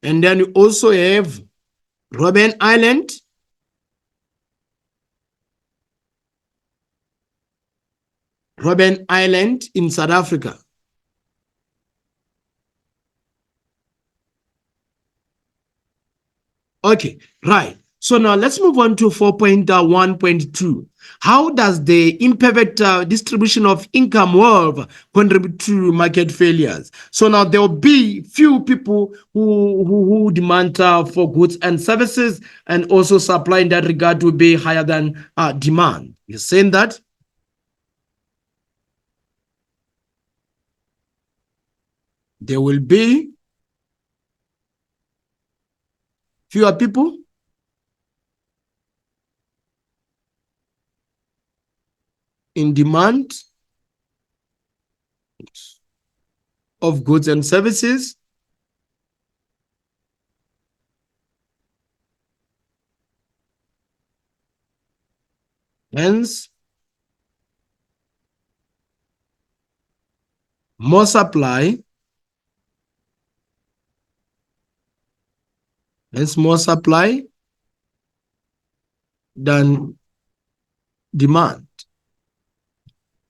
and then you also have Robben Island, in South Africa. Okay, right. So now let's move on to 4.1.2. How does the imperfect distribution of income wealth contribute to market failures? So now there will be few people who demand for goods and services, and also supply in that regard will be higher than demand. You're saying that? There will be fewer people in demand of goods and services, hence more supply, than demand.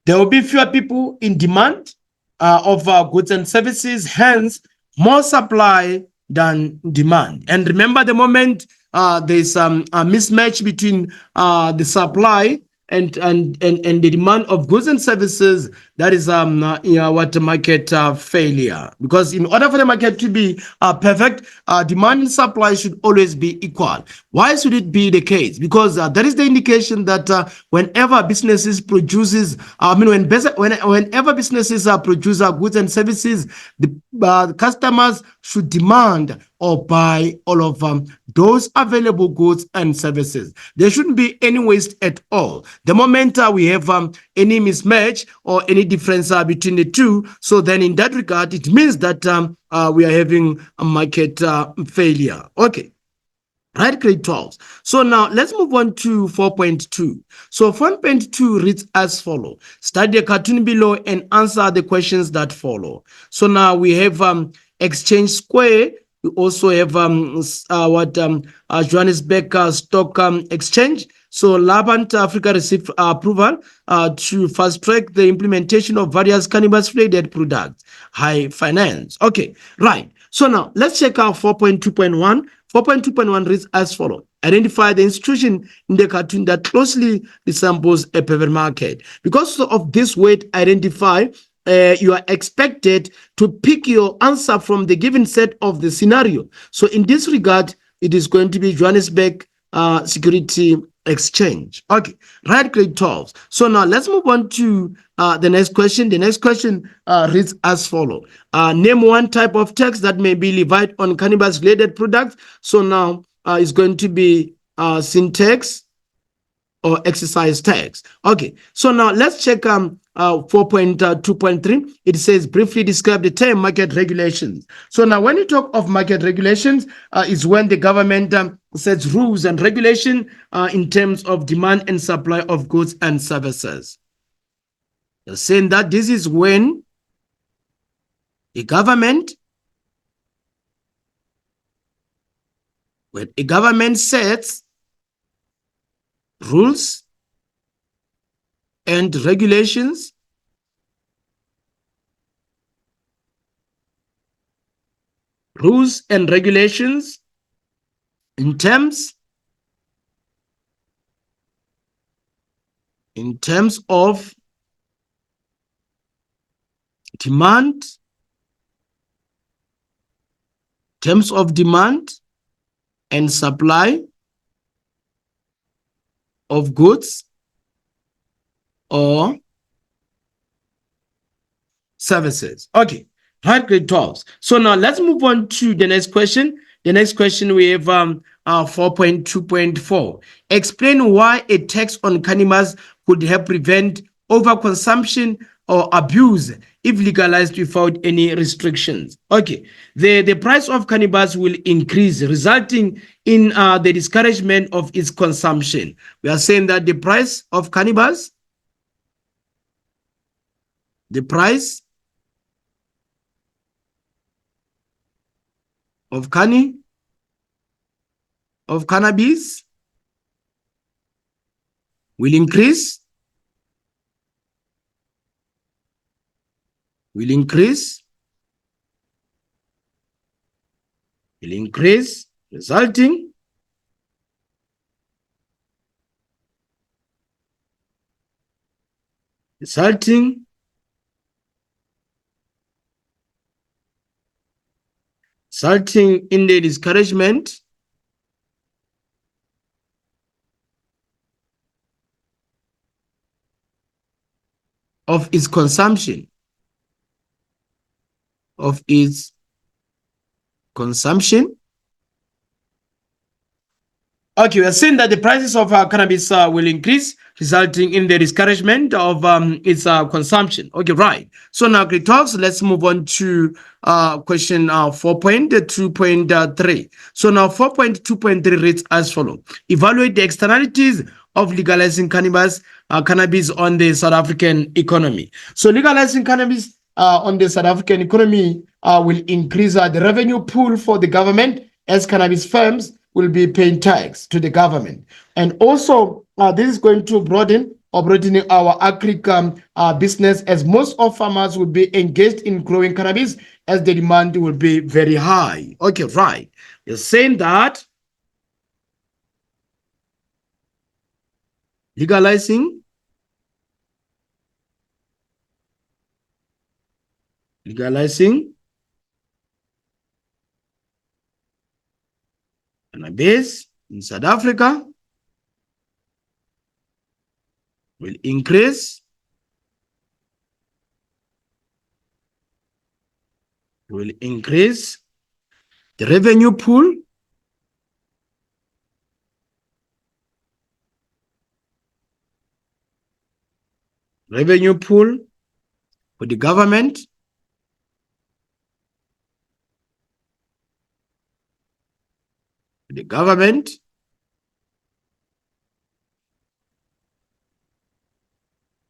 There will be fewer people in demand of goods and services, hence more supply than demand. And remember, the moment there's a mismatch between the supply and the demand of goods and services, that is what market failure. Because in order for the market to be perfect, demand and supply should always be equal. Why should it be the case? Because that is the indication that whenever businesses produces, whenever businesses produce goods and services, the customers should demand or buy all of those available goods and services. There shouldn't be any waste at all. The moment we have any mismatch or any difference between the two, so then in that regard, it means that we are having a market failure. Okay. Right, grade 12. So now let's move on to 4.2. So 4.2 reads as follows. Study the cartoon below and answer the questions that follow. So now we have Exchange Square. We also have Johannesburg Stock Exchange. So Labant Africa received approval to fast track the implementation of various cannabis-related products. High finance. Okay, right. So now let's check out 4.2.1. 4.2.1 reads as follows. Identify the institution in the cartoon that closely resembles a paper market. Because of this word identify, you are expected to pick your answer from the given set of the scenario. So in this regard, it is going to be Johannesburg Security Exchange. Okay, right, grade 12. So now let's move on to the next question. The next question reads as follows. Name one type of tax that may be levied on cannabis-related products. So now it's going to be syntax or exercise tax. Okay, so now let's check 4.2.3. It says briefly describe the term market regulations. So now when you talk of market regulations, is when the government sets rules and regulation in terms of demand and supply of goods and services. You're saying that this is when the government sets rules and regulations in terms of demand, terms of demand and supply of goods or services. Okay, right, grade 12. So now let's move on to the next question. The next question we have 4.2.4. Explain why a tax on cannabis could help prevent overconsumption or abuse if legalized without any restrictions. Okay, the price of cannabis will increase, resulting in the discouragement of its consumption. We are saying that the price of cannabis, the price of cannabis will increase, resulting in the discouragement of its consumption. Okay, we are saying that the prices of cannabis will increase, resulting in the discouragement of its consumption. Okay, right. So now, grade 12, so let's move on to question 4.2.3. So now 4.2.3 reads as follows. Evaluate the externalities of legalizing cannabis on the South African economy. So legalizing cannabis on the South African economy will increase the revenue pool for the government, as cannabis firms will be paying tax to the government. And also, this is going to broaden our agri business, as most of farmers will be engaged in growing cannabis, as the demand will be very high. Okay, right. You're saying that legalizing cannabis in South Africa will increase the revenue pool for the government,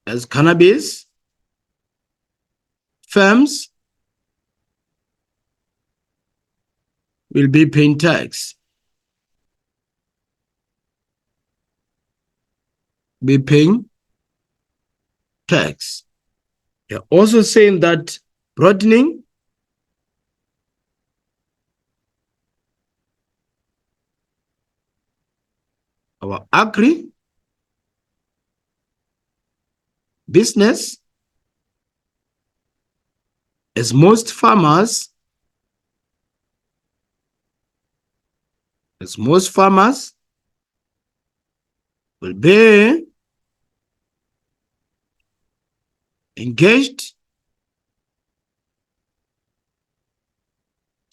as cannabis firms will be paying tax. You're also saying that broadening our agri business, as most farmers will be engaged.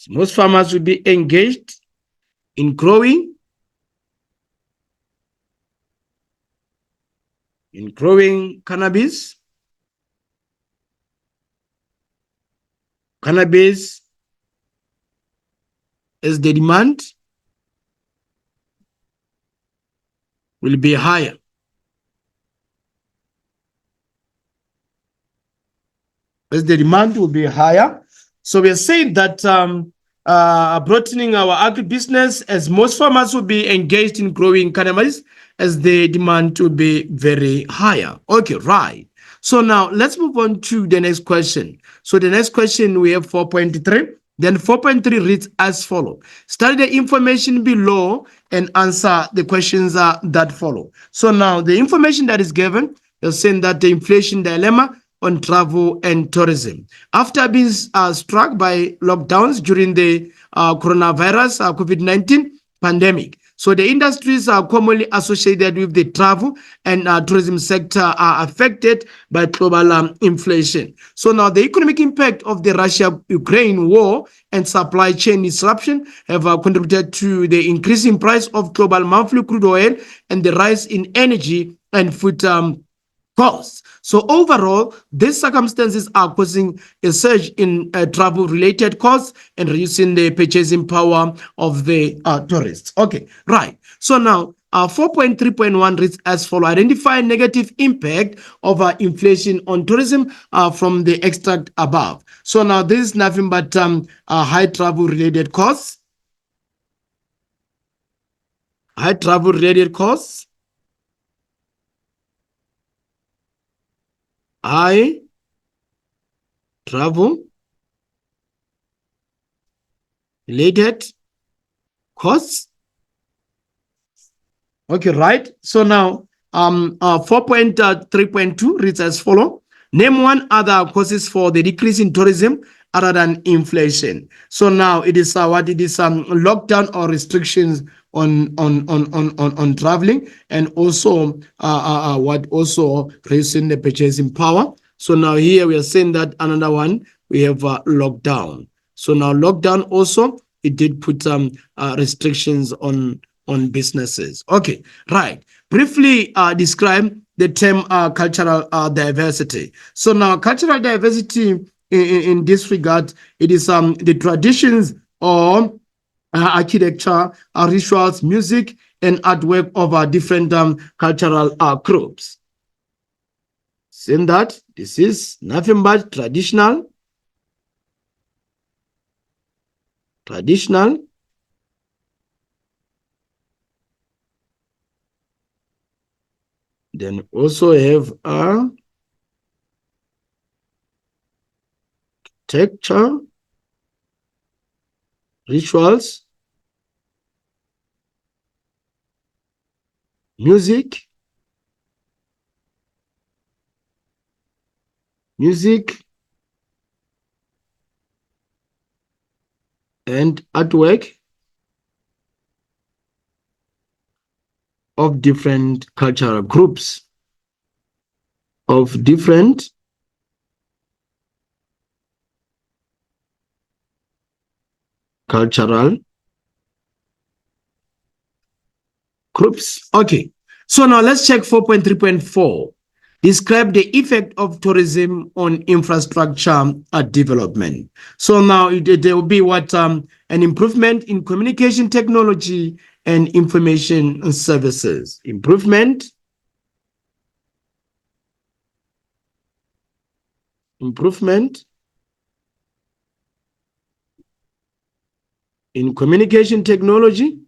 Most farmers will be engaged in growing cannabis as the demand will be higher. So we are saying that broadening our agribusiness, as most farmers will be engaged in growing cannabis, as the demand will be very higher. Okay, right. So now let's move on to the next question. So the next question we have 4.3. Then 4.3 reads as follows. Study the information below and answer the questions that follow. So now the information that is given is saying that the inflation dilemma on travel and tourism. After being struck by lockdowns during the coronavirus COVID-19 pandemic. So the industries are commonly associated with the travel and tourism sector are affected by global inflation. So now the economic impact of the Russia-Ukraine war and supply chain disruption have contributed to the increasing price of global monthly crude oil and the rise in energy and food costs. So overall, these circumstances are causing a surge in travel-related costs and reducing the purchasing power of the tourists. Okay, right. So now, 4.3.1 reads as follows. Identify negative impact of inflation on tourism from the extract above. So now this is nothing but high travel-related costs. High travel-related costs. High travel related costs. Okay, right. So now 4.3.2 reads as follow. Name one other causes for the decrease in tourism other than inflation. So now it is what it is lockdown or restrictions on traveling, and also what also raising the purchasing power. So now here we are saying that another one we have lockdown. So now lockdown also it did put restrictions on businesses. Okay, right. Briefly describe the term cultural diversity. So now cultural diversity in this regard, it is the traditions or architecture, rituals, music, and artwork of different cultural groups. Saying that this is nothing but traditional, then also have architecture, rituals, music, and artwork of different cultural groups, Okay, so now let's check 4.3.4. Describe the effect of tourism on infrastructure development. So now there will be what an improvement in communication technology and information services. Improvement in communication technology,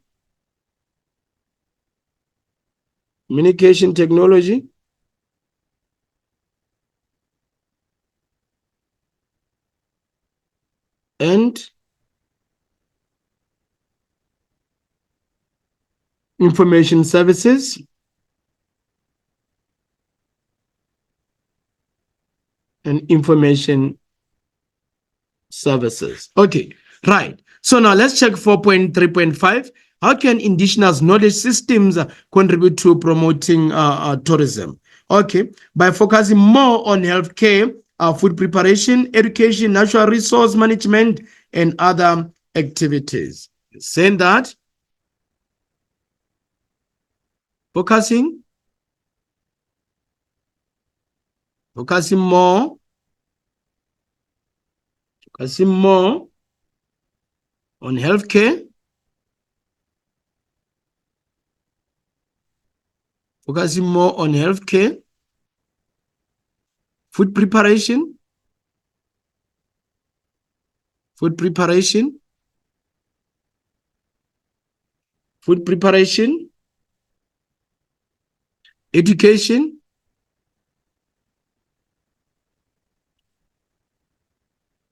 and information services. Okay, right. So now let's check 4.3.5. How can indigenous knowledge systems contribute to promoting tourism? Okay, by focusing more on healthcare, food preparation, education, natural resource management, and other activities. Saying that, focusing more on healthcare, food preparation,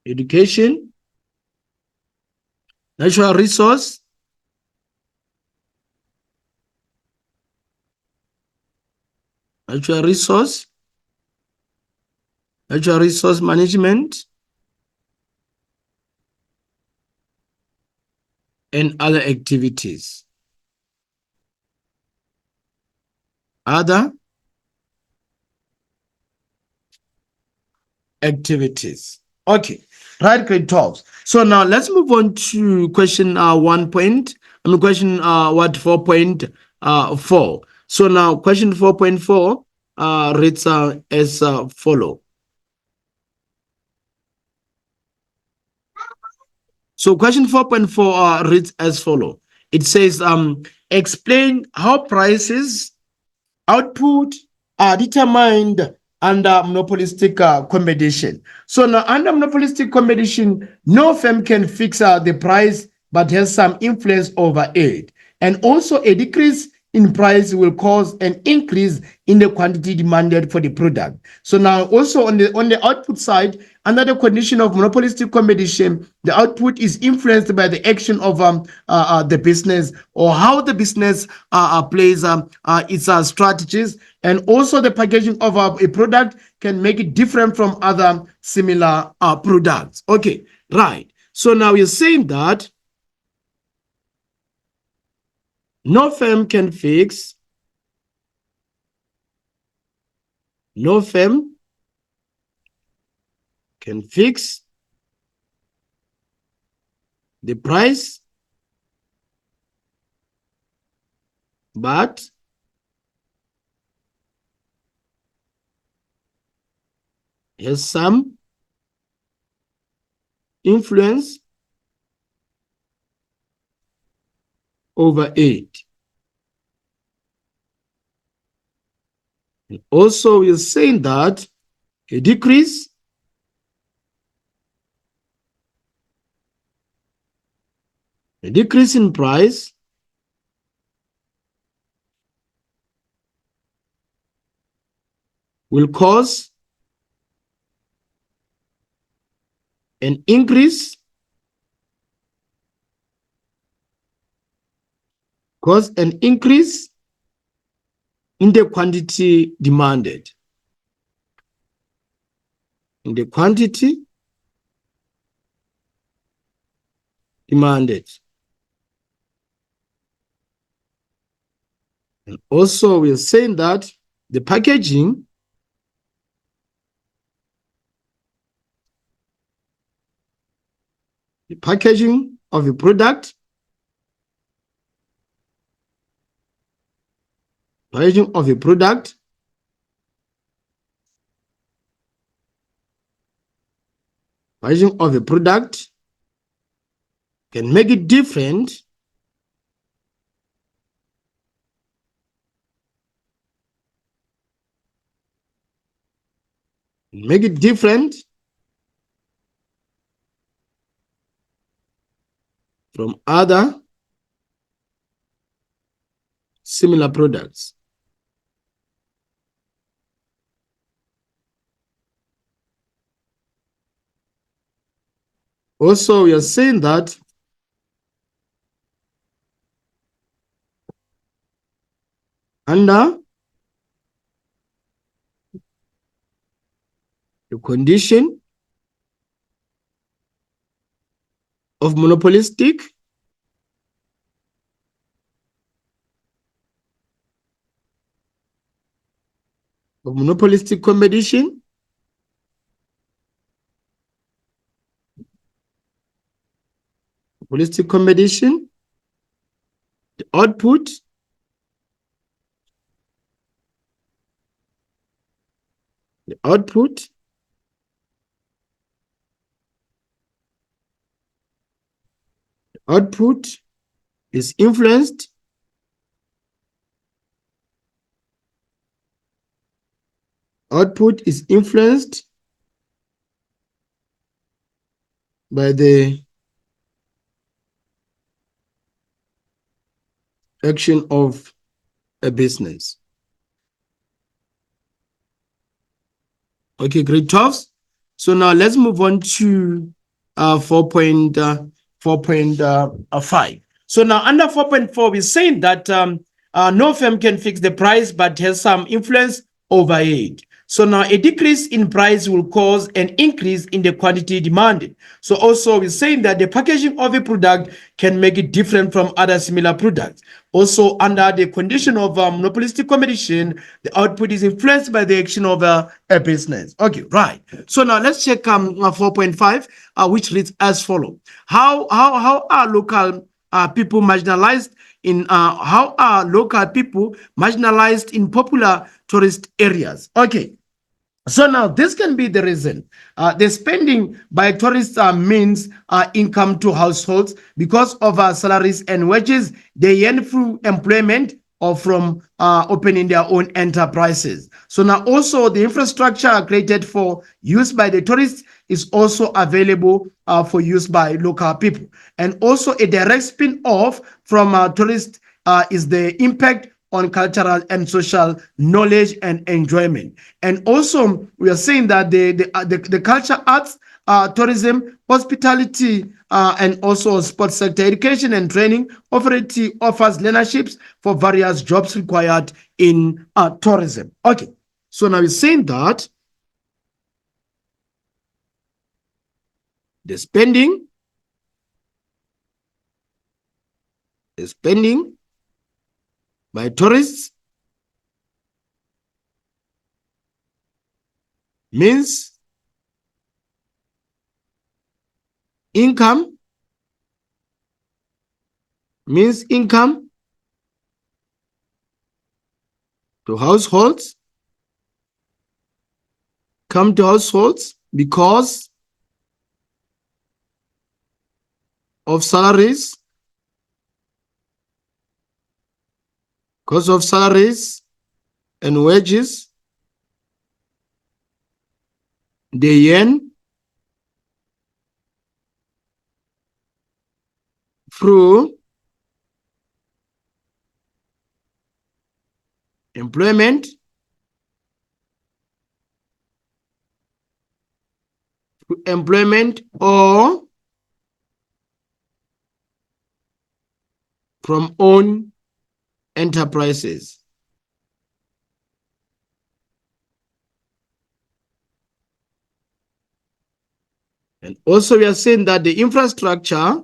education, natural resource, natural resource management, and other activities. Other activities. Okay, right, grade 12. So now let's move on to question question 4.4. So now question 4.4 reads as follow. So question 4.4 reads as follow. It says explain how prices output are determined under monopolistic competition. So now under monopolistic competition, no firm can fix the price but has some influence over it. And also a decrease in price will cause an increase in the quantity demanded for the product. So now also on the output side, under the condition of monopolistic competition, the output is influenced by the action of the business or how the business plays its strategies, and also the packaging of a product can make it different from other similar products. Okay, right. So now we're saying that no firm can fix, no firm can fix the price, but has some influence over it. And also, we're saying that a decrease in price will cause an increase in the quantity demanded. In the quantity demanded. And also we're saying that the packaging of a product, packaging of a product can make it different from other similar products. Also, we are saying that under the condition of monopolistic competition, the output is influenced by the action of a business. Okay, grade 12. So now let's move on to 4.5. So now under 4.4, we're saying that no firm can fix the price but has some influence over it. So now a decrease in price will cause an increase in the quantity demanded. So also we're saying that the packaging of a product can make it different from other similar products. Also, under the condition of monopolistic competition, the output is influenced by the action of a business. Okay, right. So now let's check 4.5, which reads as follows. How are local people marginalized in how are local people marginalized in popular tourist areas? Okay, so now this can be the reason. The spending by tourists means income to households because of salaries and wages they earn through employment or from opening their own enterprises. So now also the infrastructure created for use by the tourists is also available for use by local people. And also a direct spin-off from tourists is the impact on cultural and social knowledge and enjoyment. And also, we are saying that the culture, arts, tourism, hospitality, and also sports sector, education and training authority offers learnerships for various jobs required in tourism. Okay, so now we're saying that the spending by tourists means income to households, because of salaries, and wages they earn through employment or from own enterprises. And also we are saying that the infrastructure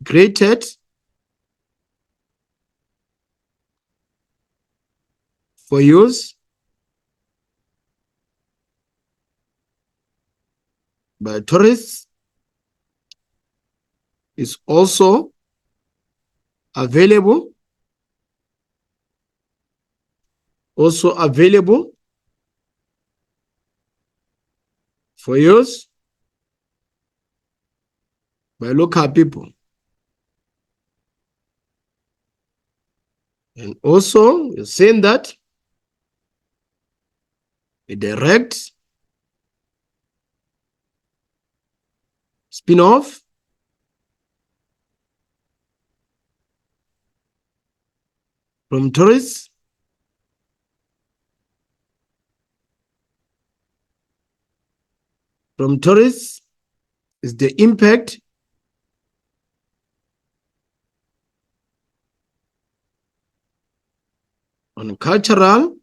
created for use by tourists is also available for use by local people. And also we're saying that a direct spin-off from tourism is the impact on cultural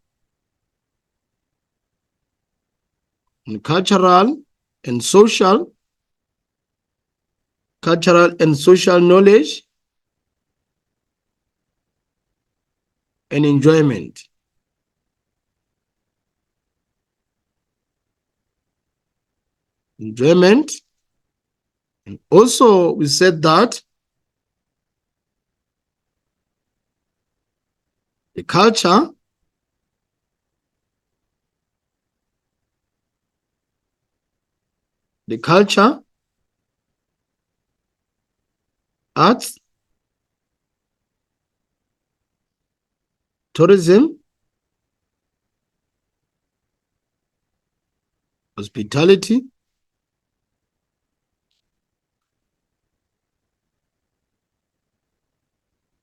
and social knowledge and enjoyment. And also we said that the culture arts, tourism, hospitality,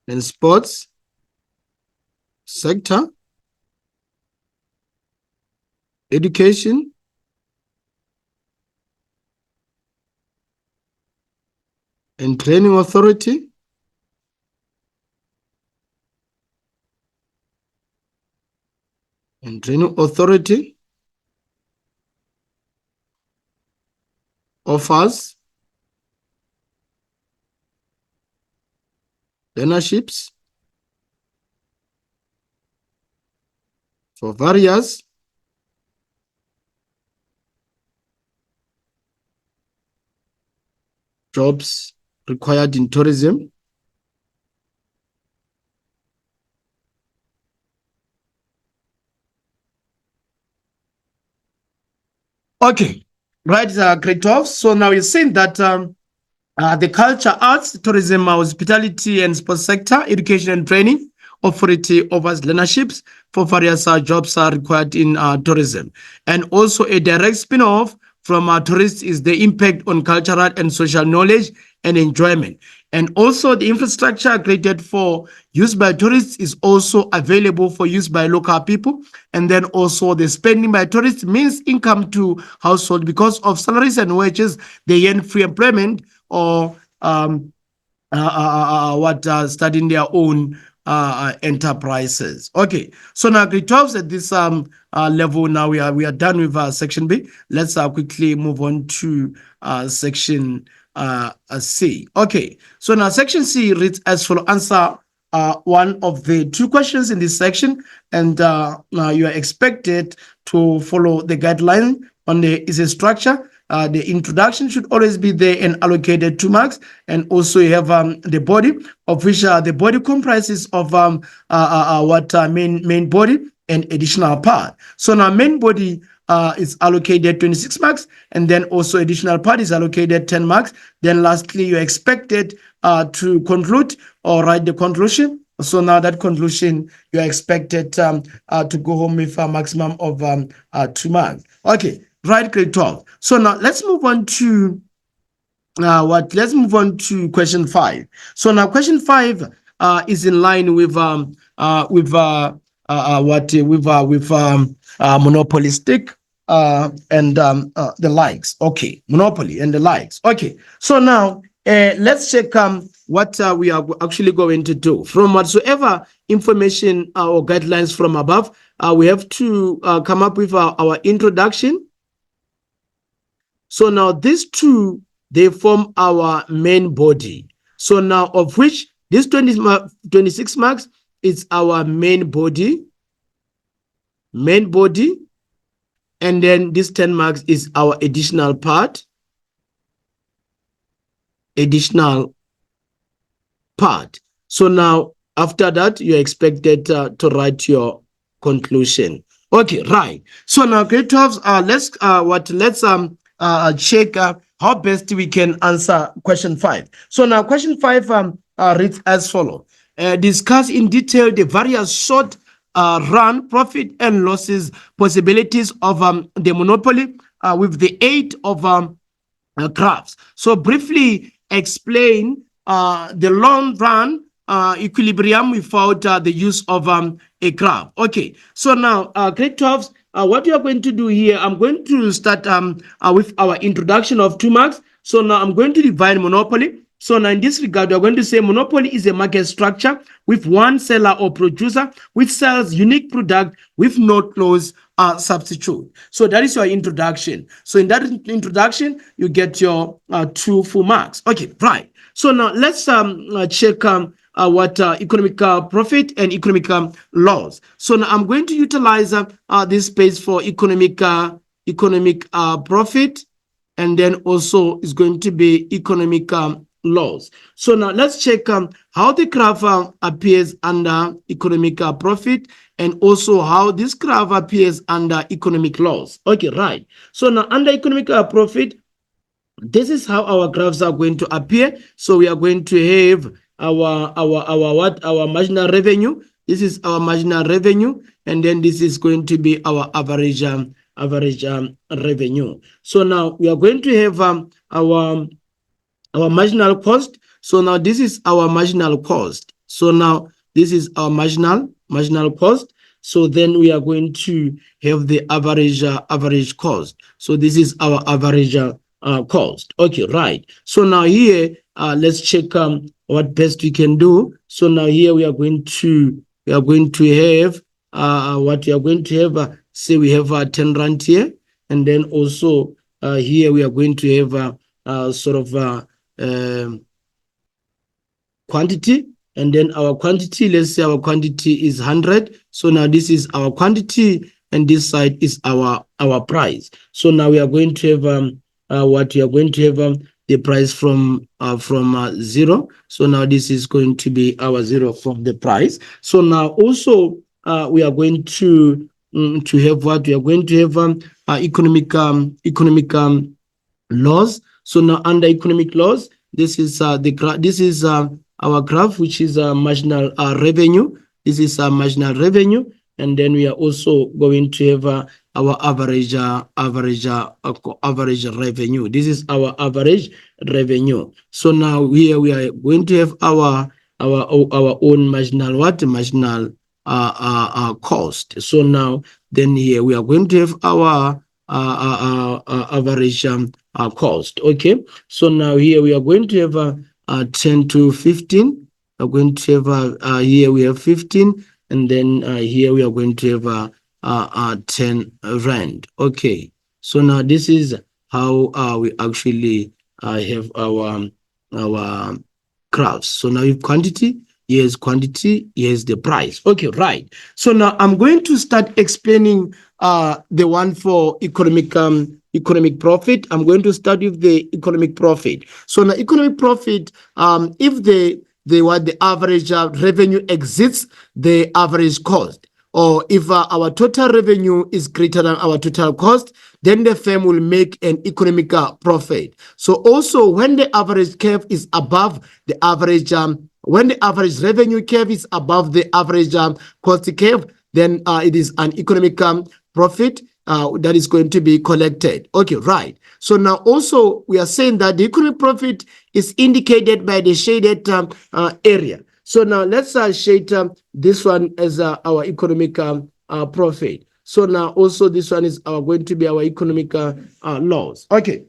and sports sector, education, and training authority Training Authority offers learnerships for various jobs required in tourism. Okay, right, great off. So now you're saying that the culture, arts, tourism, hospitality, and sports sector, education and training authority offers learnerships for various jobs are required in tourism. And also a direct spin-off from tourists is the impact on cultural and social knowledge and enjoyment. And also the infrastructure created for use by tourists is also available for use by local people. And then also the spending by tourists means income to household because of salaries and wages. They earn free employment or starting their own enterprises. Okay, so now grade 12 at this level. Now we are done with section B. Let's quickly move on to section C. Okay, so now section C reads as follows. Answer one of the two questions in this section, and now you are expected to follow the guideline on the is a structure. The introduction should always be there and allocated 2 marks. And also you have the body, of which the body comprises of main body and additional part. So now main body is allocated 26 marks, and then also additional part is allocated 10 marks. Then lastly, you're expected to conclude or write the conclusion. So now that conclusion, you're expected to go home with a maximum of 2 marks. Okay. Right, grade 12. So now let's move on to let's move on to question 5. So now question 5 is in line with monopolistic and the likes. Okay, monopoly and the likes. Okay, so now let's check what we are actually going to do. From whatsoever information or guidelines from above, we have to come up with our introduction. So now these two, they form our main body. So now of which this 26 marks is our main body, and then this 10 marks is our additional part, So now after that, you're expected to write your conclusion. Okay, right. So now grade 12, let's check how best we can answer question 5. So now question 5 reads as follows. Discuss in detail the various short run profit and losses possibilities of the monopoly with the aid of graphs. So briefly explain the long run equilibrium without the use of a graph. Okay, so now grade 12, what we are going to do here, I'm going to start with our introduction of 2 marks. So now I'm going to define monopoly. So now in this regard, we're going to say monopoly is a market structure with one seller or producer which sells unique product with no close substitute. So that is your introduction. So in that introduction, you get your 2 full marks. Okay, right. So now let's check what economic profit and economic loss. So now I'm going to utilize this space for economic profit, and then also is going to be economic loss. So now let's check how the graph appears under economic profit, and also how this graph appears under economic loss. Okay, right. So now under economic profit, this is how our graphs are going to appear. So we are going to have our marginal revenue. This is our marginal revenue, and then this is going to be our average revenue. So now we are going to have our marginal cost. So now this is our marginal cost. So now this is our marginal cost. So then we are going to have the average cost. So this is our average cost. Okay, right. So now here let's check what best we can do. So now here we are going to have what we are going to have, say we have 10 rand here, and then also here we are going to have sort of quantity, and then our quantity, let's say our quantity is 100. So now this is our quantity, and this side is our price. So now we are going to have what we are going to have the price from 0. So now this is going to be our 0 from the price. So now also we are going to have what we are going to have economic laws. So now under economic laws, this is our graph, which is marginal revenue. This is marginal revenue, and then we are also going to have our average revenue. This is our average revenue. So now here we are going to have our own marginal cost. So now then here we are going to have our average cost. Okay, so now here we are going to have 10 to 15. We're going to have here we have 15, and then here we are going to have 10 rand. Okay, so now this is how we actually have our graphs. So now if quantity, here's quantity, here's the price. Okay, right. So now I'm going to start explaining the one for economic profit. I'm going to start with the economic profit. So now economic profit, if the average revenue exceeds the average cost, or if our total revenue is greater than our total cost, then the firm will make an economic profit. So also when the average curve is above the average, when the average revenue curve is above the average cost curve, then it is an economic profit that is going to be collected. Okay, right. So now also we are saying that the economic profit is indicated by the shaded area. So now let's shade this one as our economic profit. So now also this one is going to be our economic laws. Okay.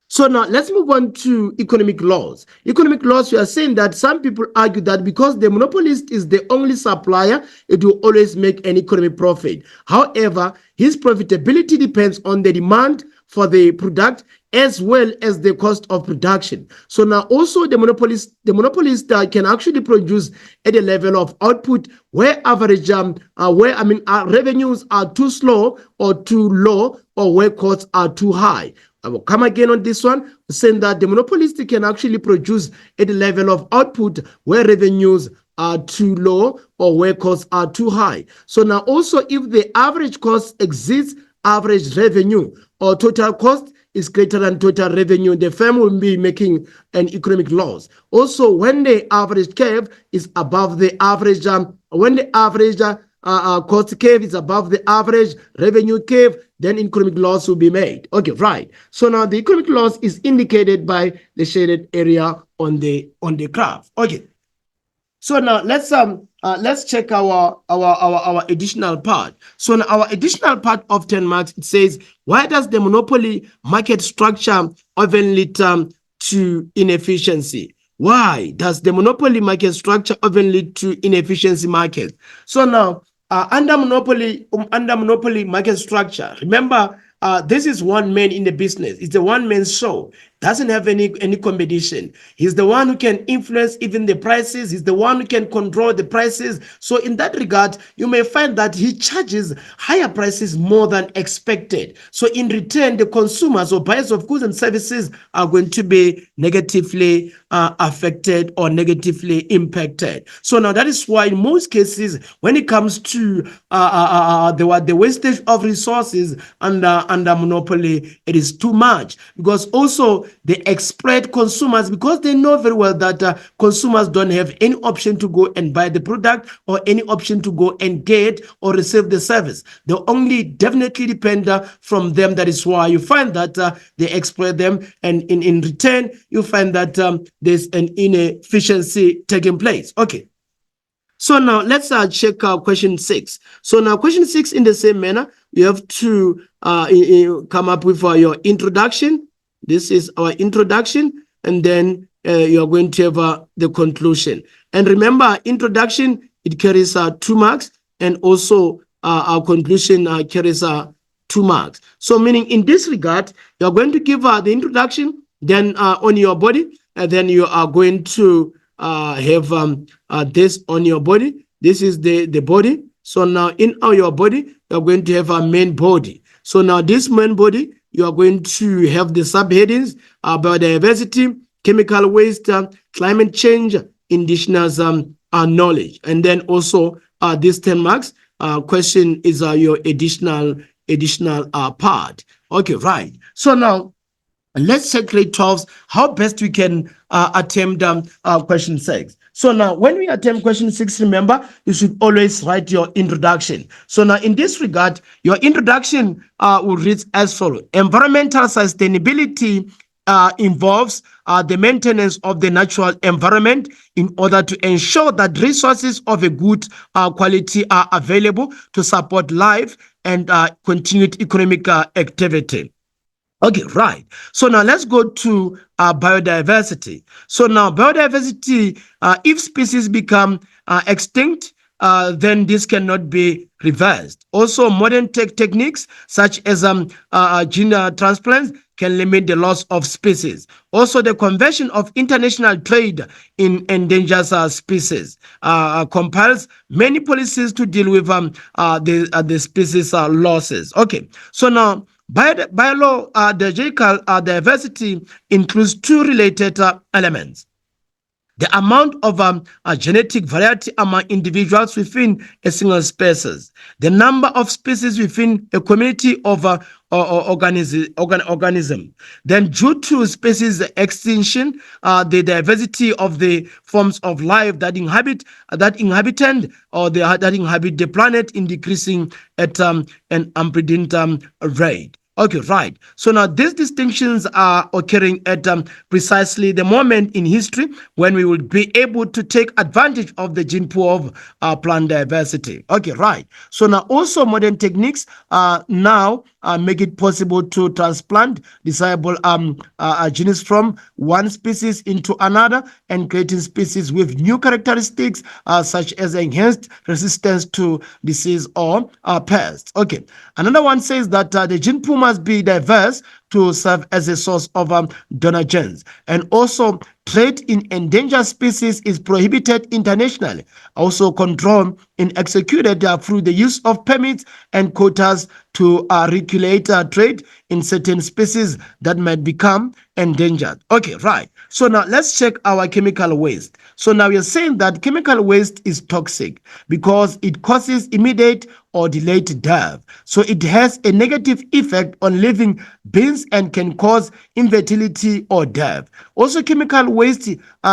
So now let's move on to economic laws. Economic laws, we are saying that some people argue that because the monopolist is the only supplier, it will always make an economic profit. However, his profitability depends on the demand for the product as well as the cost of production. So now also the monopolist can actually produce at a level of output where average revenues are too slow or too low, or where costs are too high. I will come again on this one, saying that the monopolist can actually produce at a level of output where revenues are too low or where costs are too high. So now also if the average cost exceeds average revenue, or total cost is greater than total revenue, the firm will be making an economic loss. Also, when the average curve is above the average, when the average cost curve is above the average revenue curve, then economic loss will be made. Okay, right. So now the economic loss is indicated by the shaded area on the graph. Okay. So now let's check our additional part. So now our additional part of 10 marks, it says, why does the monopoly market structure often lead to inefficiency? Why does the monopoly market structure often lead to inefficiency market? So now under monopoly market structure, remember this is one man in the business. It's a one-man show. Doesn't have any competition. He's the one who can influence even the prices. He's the one who can control the prices. So in that regard, you may find that he charges higher prices more than expected. So in return, the consumers or buyers of goods and services are going to be negatively affected or negatively impacted. So now that is why in most cases, when it comes to the wastage of resources under monopoly, it is too much, because also they exploit consumers, because they know very well that consumers don't have any option to go and buy the product or any option to go and get or receive the service. They only definitely depend from them. That is why you find that they exploit them, and in return you find that there's an inefficiency taking place. Okay. So now let's check question 6. So now question 6, in the same manner, you have to come up with your introduction. This is our introduction, and then you are going to have the conclusion. And remember, introduction, it carries 2 marks, and also our conclusion carries 2 marks. So meaning in this regard, you're going to give the introduction, then on your body, and then you are going to have this on your body. This is the body. So now in your body, you're going to have a main body. So now this main body, you are going to have the subheadings biodiversity, chemical waste, climate change, indigenous knowledge. And then also these 10 marks question is your additional part. Okay, right. So now let's check grade 12 how best we can attempt question 6. So now when we attempt question 6, remember you should always write your introduction. So now in this regard, your introduction will read as follows. Environmental sustainability involves the maintenance of the natural environment in order to ensure that resources of a good quality are available to support life and continued economic activity. Okay, right. So now let's go to biodiversity. So now biodiversity, if species become extinct, then this cannot be reversed. Also, modern techniques such as gene transplants can limit the loss of species. Also, the Convention of International Trade in Endangered Species compels many policies to deal with the species losses. Okay, so now biological diversity includes 2 related elements. The amount of genetic variety among individuals within a single species, the number of species within a community of organism. Then due to species extinction, the diversity of the forms of life that inhabit the planet in decreasing at an unprecedented rate. Okay, right. So now these distinctions are occurring at precisely the moment in history when we will be able to take advantage of the gene pool of plant diversity. Okay, right. So now also modern techniques now make it possible to transplant desirable genes from one species into another and creating species with new characteristics such as enhanced resistance to disease or pests. Okay, another one says that the gene pool must be diverse to serve as a source of donor genes, and also trade in endangered species is prohibited internationally. Also, control is executed through the use of permits and quotas to regulate trade in certain species that might become endangered. Okay, right. So now let's check our chemical waste. So now we are saying that chemical waste is toxic because it causes immediate or delayed death. So it has a negative effect on living beings and can cause infertility or death. Also, chemical waste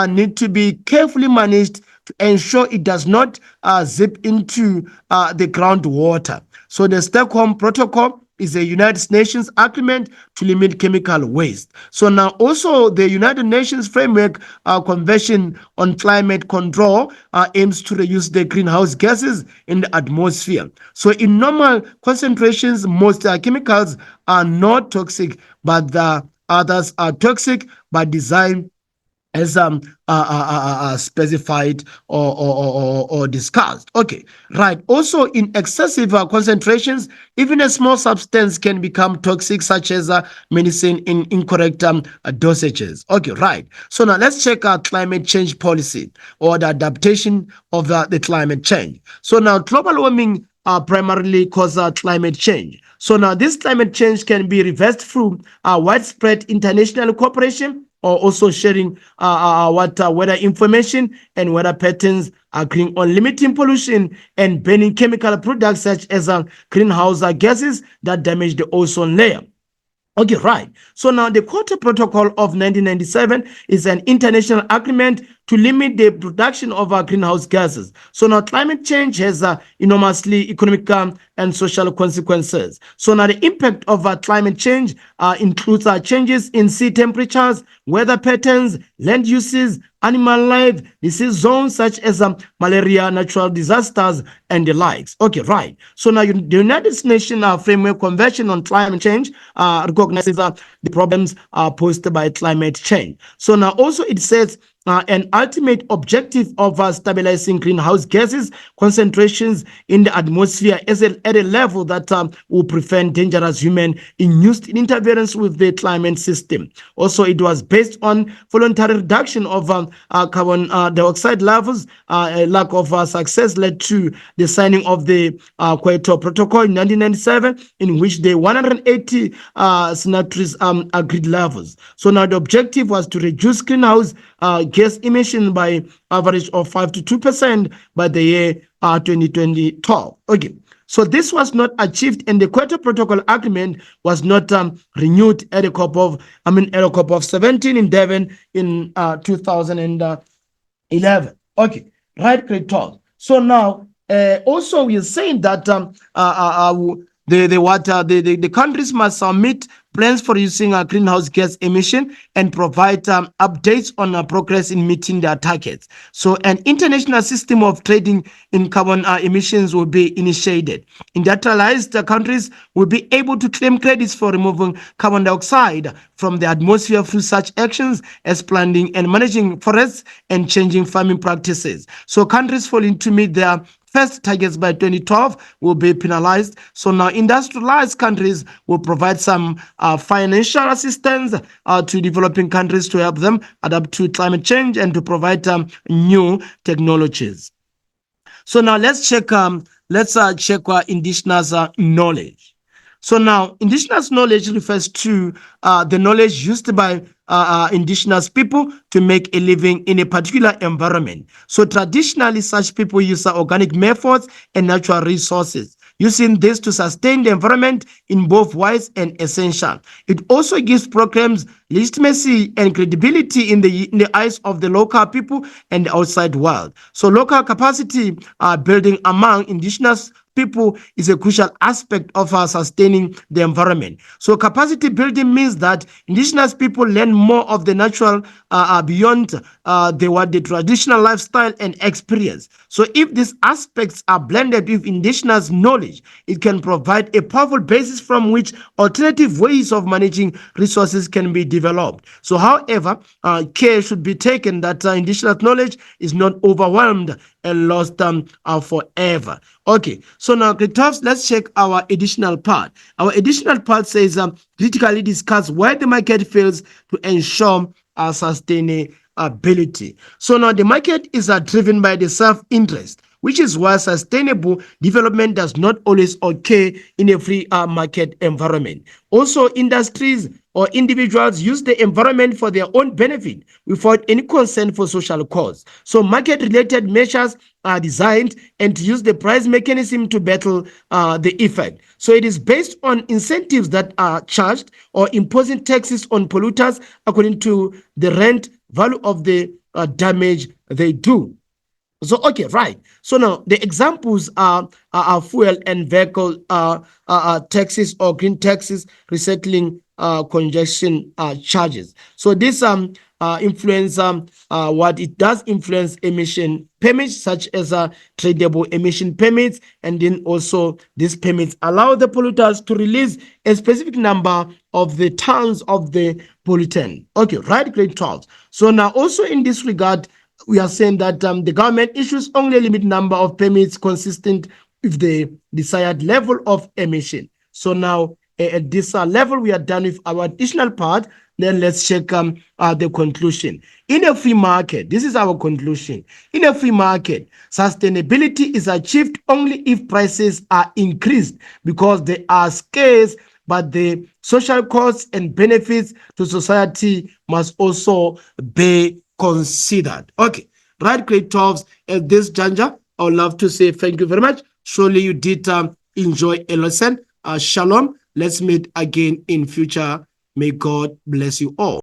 need to be carefully managed to ensure it does not zip into the groundwater. So the Stockholm Protocol is a United Nations agreement to limit chemical waste. So now also the United Nations Framework Convention on Climate Control aims to reduce the greenhouse gases in the atmosphere. So in normal concentrations, most chemicals are not toxic, but the others are toxic by design as specified or discussed. Okay, right. Also, in excessive concentrations, even a small substance can become toxic, such as medicine in incorrect dosages. Okay, right. So now let's check our climate change policy or the adaptation of the climate change. So now global warming primarily cause climate change. So now this climate change can be reversed through widespread international cooperation or also sharing weather information and weather patterns, agreeing on limiting pollution and banning chemical products such as greenhouse gases that damage the ozone layer. Okay, right. So now the Kyoto Protocol of 1997 is an international agreement to limit the production of greenhouse gases. So now climate change has enormously economic and social consequences. So now the impact of climate change includes changes in sea temperatures, weather patterns, land uses, animal life, disease zones such as malaria, natural disasters, and the likes. Okay, right. So now the United Nations Framework Convention on Climate Change recognizes the problems posed by climate change. So now also it says an ultimate objective of stabilizing greenhouse gases concentrations in the atmosphere at a level that will prevent dangerous human-induced interference with the climate system. Also, it was based on voluntary reduction of carbon dioxide levels. A lack of success led to the signing of the Kyoto Protocol in 1997, in which the 180 signatories agreed levels. So now the objective was to reduce greenhouse gas emission by average of 5 to 2% by the year 2012. Okay. So this was not achieved, and the Kyoto Protocol agreement was not renewed at a COP of 17 in Devon in 2011. Okay, right, great talk. So now, also we are saying that the countries must submit plans for reducing greenhouse gas emission and provide updates on progress in meeting their targets. So an international system of trading in carbon emissions will be initiated. Industrialized countries will be able to claim credits for removing carbon dioxide from the atmosphere through such actions as planting and managing forests and changing farming practices. So countries failing to meet their first targets by 2012 will be penalized. So now industrialized countries will provide some financial assistance to developing countries to help them adapt to climate change and to provide new technologies. So now let's check indigenous knowledge. So now indigenous knowledge refers to the knowledge used by indigenous people to make a living in a particular environment. So traditionally, such people use organic methods and natural resources, using this to sustain the environment in both wise and essential. It also gives programs legitimacy and credibility in the eyes of the local people and the outside world. So local capacity building among indigenous people is a crucial aspect of sustaining the environment. So capacity building means that indigenous people learn more of the natural beyond the traditional lifestyle and experience. So if these aspects are blended with indigenous knowledge, it can provide a powerful basis from which alternative ways of managing resources can be developed. So however, care should be taken that indigenous knowledge is not overwhelmed and lost forever. Okay, so now let's check our additional part. Our additional part says critically discuss why the market fails to ensure sustainability. So now the market is driven by the self-interest, which is why sustainable development does not always occur in a free market environment. Also, industries or individuals use the environment for their own benefit without any concern for social cause. So market-related measures are designed and to use the price mechanism to battle the effect. So it is based on incentives that are charged or imposing taxes on polluters according to the rent value of the damage they do. So, okay, right. So now the examples are fuel and vehicle taxes or green taxes, recycling congestion charges. So this influence what it does influence emission permits such as tradable emission permits, and then also these permits allow the polluters to release a specific number of the tons of the pollutant. Okay, right, great talks. So now also in this regard, we are saying that the government issues only a limited number of permits consistent with the desired level of emission. So now at this level, we are done with our additional part. Then let's check the conclusion. In a free market, this is our conclusion. In a free market, sustainability is achieved only if prices are increased because they are scarce, but the social costs and benefits to society must also be considered. Okay, right, great talks. At this juncture, I would love to say thank you very much. Surely you did enjoy a lesson. Shalom. Let's meet again in future. May God bless you all.